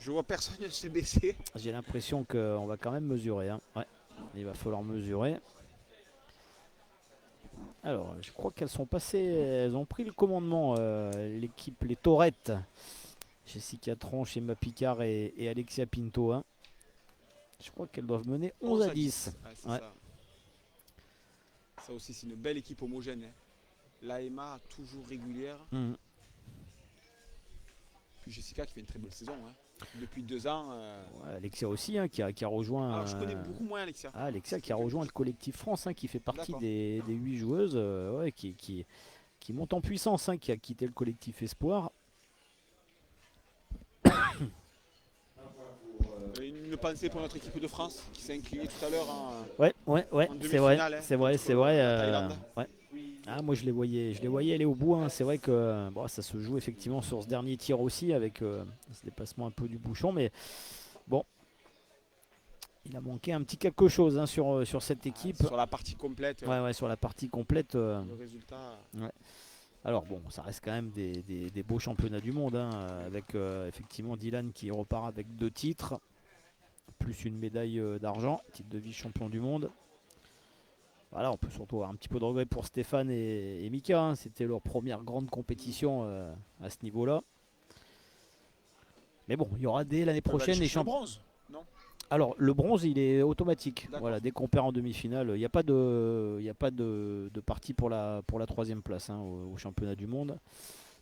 Je vois personne se baisser. J'ai l'impression qu'on va quand même mesurer. Hein. Ouais, il va falloir mesurer. Alors, je crois qu'elles sont passées, elles ont pris le commandement, l'équipe, les Taurettes. Jessica Tronche, Emma Picard et Alexia Pinto. Hein. Je crois qu'elles doivent mener 11 à 10. Ouais, c'est Ouais. Ça aussi, c'est une belle équipe homogène. Hein. L'AMA toujours régulière. Mhm. Puis Jessica qui fait une très belle saison. Hein. Depuis 2 ans. Ouais, Alexia aussi, hein, qui a rejoint. Alors, je connais beaucoup moins Alexia. Alexia qui a rejoint le collectif France, hein, qui fait partie D'accord. des 8 joueuses, ouais, qui monte en puissance, hein, qui a quitté le collectif Espoir. Une pensée pour notre équipe de France qui s'est inclinée tout à l'heure. Ouais, en c'est vrai, demi-finale, hein, c'est vrai, contre c'est vrai. la Thaïlande. Ouais. Ah, moi je les voyais aller au bout. Hein. C'est vrai que bon, ça se joue effectivement sur ce dernier tir aussi avec ce dépassement un peu du bouchon, mais bon, il a manqué un petit quelque chose hein, sur cette équipe. Sur la partie complète, Ouais, sur la partie complète. le résultat. Alors bon, ça reste quand même des beaux championnats du monde, hein, avec effectivement Dylan qui repart avec 2 titres, plus une médaille d'argent, titre de vice-champion du monde. Voilà, on peut surtout avoir un petit peu de regret pour Stéphane et Mika, hein, c'était leur première grande compétition à ce niveau-là. Mais bon, il y aura dès l'année prochaine les champions. bronze, non? Alors, le bronze, il est automatique. D'accord. Voilà, dès qu'on perd en demi-finale, il n'y a pas de partie pour la 3e place hein, au championnat du monde.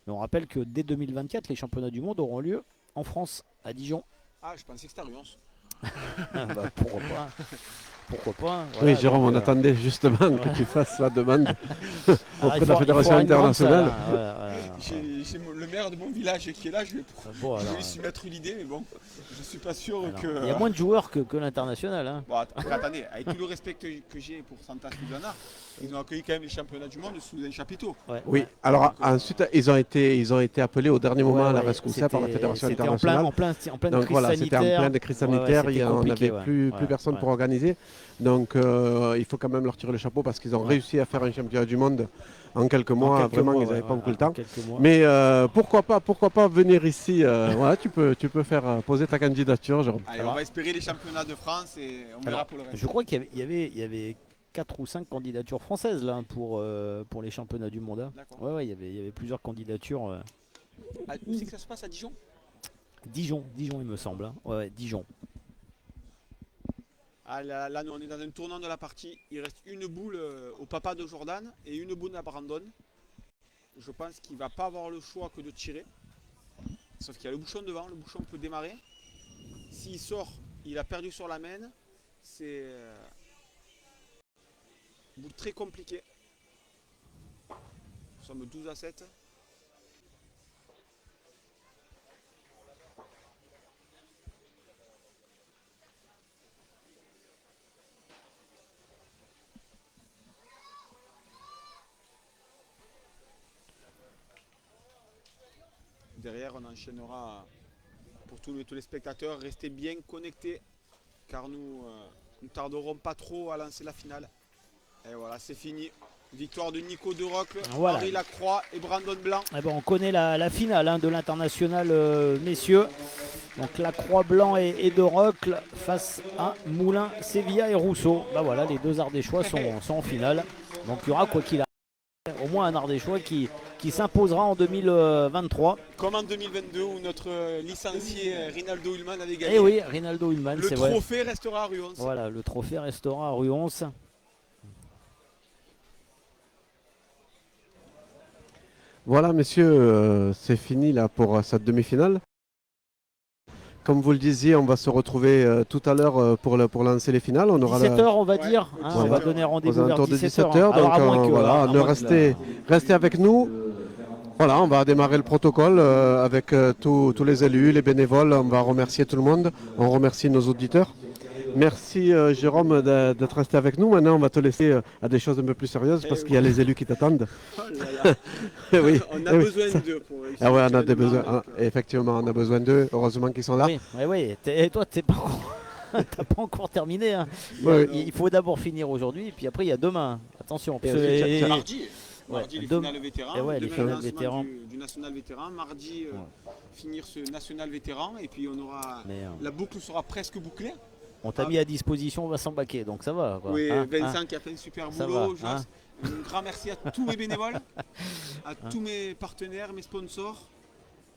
Mais on rappelle que dès 2024, les championnats du monde auront lieu en France, à Dijon. Ah, je pensais que c'était à Rions. Bah, pourquoi pas? Pourquoi pas? Oui, Voilà, Jérôme, donc, on attendait justement que tu fasses la demande auprès de la il Fédération faudra une grande internationale. salle, hein. Voilà, voilà. J'ai le maire de mon village qui est là, je vais Bon, alors, lui soumettre l'idée, mais bon, je suis pas sûr alors, que. il y a moins de joueurs que l'international. Hein. Bon, attendez, avec tout le respect que j'ai pour Santa Susana, ils ont accueilli quand même les championnats du monde sous un chapiteau. Ouais, Oui, ouais. alors ensuite, ils ont été appelés au dernier moment Ouais, à la ouais, rescoussa par la c'était- Fédération c'était internationale. en pleine Donc crise voilà, c'était en sanitaire. pleine crise Ouais, ouais, sanitaire, c'était on compliqué, n'avait ouais. plus Ouais, personne ouais. pour organiser. Donc il faut quand même leur tirer le chapeau parce qu'ils ont Ouais. réussi à faire un championnat du monde en quelques mois. En quelques Vraiment, mois, ils n'avaient ouais, pas ouais, beaucoup le en temps. quelques mois. Mais pourquoi pas venir ici voilà, tu peux faire poser ta candidature, Jérôme. Allez, Alors- on va espérer les championnats de France et on verra Alors, pour le reste. je crois qu'il y avait 4 ou 5 candidatures françaises là pour les championnats du monde. Hein. D'accord. Ouais, ouais, il y avait plusieurs candidatures. Ah, où c'est que ça se passe à Dijon? Dijon, il me semble. Hein. Ouais, ouais, Dijon. Ah, là, nous, on est dans un tournant de la partie. Il reste une boule au papa de Jordan et une boule à Brandon. Je pense qu'il ne va pas avoir le choix que de tirer. Sauf qu'il y a le bouchon devant, le bouchon peut démarrer. S'il sort, il a perdu sur la main. C'est une boule très compliquée. Nous sommes 12-7. Derrière, on enchaînera pour tous les spectateurs. Restez bien connectés car nous ne tarderons pas trop à lancer la finale. Et voilà, c'est fini. Victoire de Nico De Rocle, Voilà. Henri Lacroix et Brandon Blanc. Eh ben, on connaît la finale hein, de l'international messieurs. Donc la Croix Blanc et De Rocle face à Moulin, Sevilla et Rousseau. Bah voilà, les deux Ardéchois sont en finale. Donc il y aura quoi qu'il arrive, au moins un Ardéchois qui s'imposera en 2023. Comme en 2022 où notre licencié Rinaldo Ullmann avait gagné. Et oui, Rinaldo Ullmann, Le c'est vrai. trophée restera à Ruons. Voilà, le trophée restera à Ruons. Voilà, messieurs, c'est fini là pour cette demi-finale. Comme vous le disiez, on va se retrouver tout à l'heure pour lancer les finales. On aura 17h on va Ouais, dire, hein, on va donner aux rendez-vous vers alentours de 17h. 17h. Donc Alors à moins que, voilà, à moins que restez avec nous. Voilà, on va démarrer le protocole avec tous les élus, les bénévoles. On va remercier tout le monde. On remercie nos auditeurs. Merci Jérôme d'être resté avec nous. Maintenant, on va te laisser à des choses un peu plus sérieuses parce qu'il y a les élus qui t'attendent. Oh là là. Oui, On a oui. besoin d'eux pour réussir. Ah ouais, on a le des besoins. démarrage. Effectivement, on a besoin d'eux. Heureusement qu'ils sont là. Oui, oui, oui. Et toi, t'es pas t'as pas encore terminé. Hein. Ouais. Il faut d'abord finir aujourd'hui, et puis après il y a demain. Attention. parce que- Et- et- Mardi, mardi les demain- finales vétérans. et ouais, les Demain, finales le lancement vétérans. du national vétéran. Mardi, finir ce national vétéran. Et puis on aura. Mais, La boucle sera presque bouclée. on t'a mis à disposition Vincent Baquet, donc ça va. Quoi. Oui, Hein, Vincent hein. qui a fait un super Ça boulot. va, Joss. hein. Un grand merci à tous mes bénévoles, à tous mes partenaires, mes sponsors.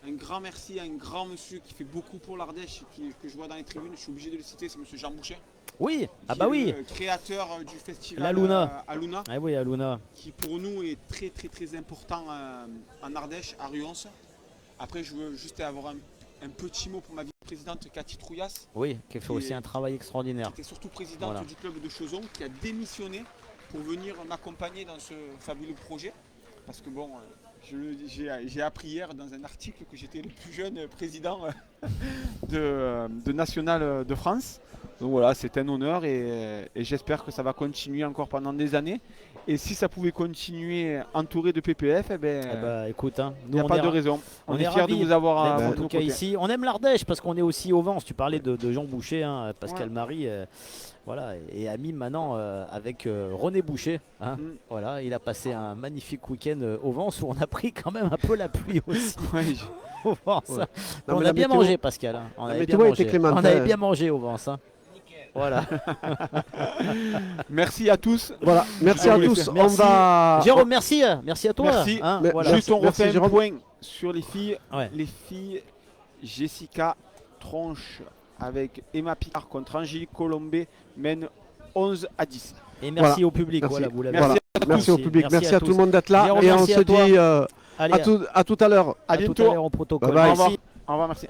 Un grand merci à un grand monsieur qui fait beaucoup pour l'Ardèche, que je vois dans les tribunes. Je suis obligé de le citer, c'est monsieur Jean Boucher. Oui, ah qui bah est oui. le créateur du festival La Luna. à Luna, Ah oui, à Luna. qui pour nous est très très très important en Ardèche, à Ruons. Après, je veux juste avoir un petit mot pour ma vice-présidente Cathy Trouillas, Oui, qui fait Qui aussi est- un travail extraordinaire. qui était surtout présidente Voilà. du club de Chauzon, qui a démissionné pour venir m'accompagner dans ce fabuleux projet. Parce que bon, j'ai appris hier dans un article que j'étais le plus jeune président de National de France. Donc voilà, c'est un honneur et j'espère que ça va continuer encore pendant des années. Et si ça pouvait continuer entouré de PPF, eh ben, Eh bah écoute, hein, il n'y a on pas est de ra- raison. On est fiers de ravis vous avoir d'être à en nos tout cas côtés. ici. On aime l'Ardèche parce qu'on est aussi au Vence. Tu parlais de Jean Boucher, hein, Pascal Ouais. Marie, voilà, et ami maintenant avec René Boucher. Hein, Mm. voilà, il a passé un magnifique week-end au Vence où on a pris quand même un peu la pluie aussi Ouais, au Vence. Ouais. On Non, mais a la bien météo- mangé, Pascal. Hein. On la avait météo bien a été mangé. clémente, On avait hein. bien mangé au Vence. Hein. Voilà. Merci à tous. Voilà, merci à Allez, tous. merci. On va. Jérôme, merci. Merci à toi. Merci. Hein, Mais- voilà. Juste on Merci, refait un Jérôme. point sur les filles. Ouais. Les filles, Jessica Tronche avec Emma Picard contre Angélique Colombet mène 11-10. Et merci Voilà. au public. Merci. Voilà, vous l'avez Merci. dit. Merci au public, merci à tout le monde d'être là. Jérôme, Et on merci se à toi. dit Allez, à tout à l'heure. À à tout à bientôt. l'heure au protocole. Bye bye. Au revoir. Merci. Au revoir, merci.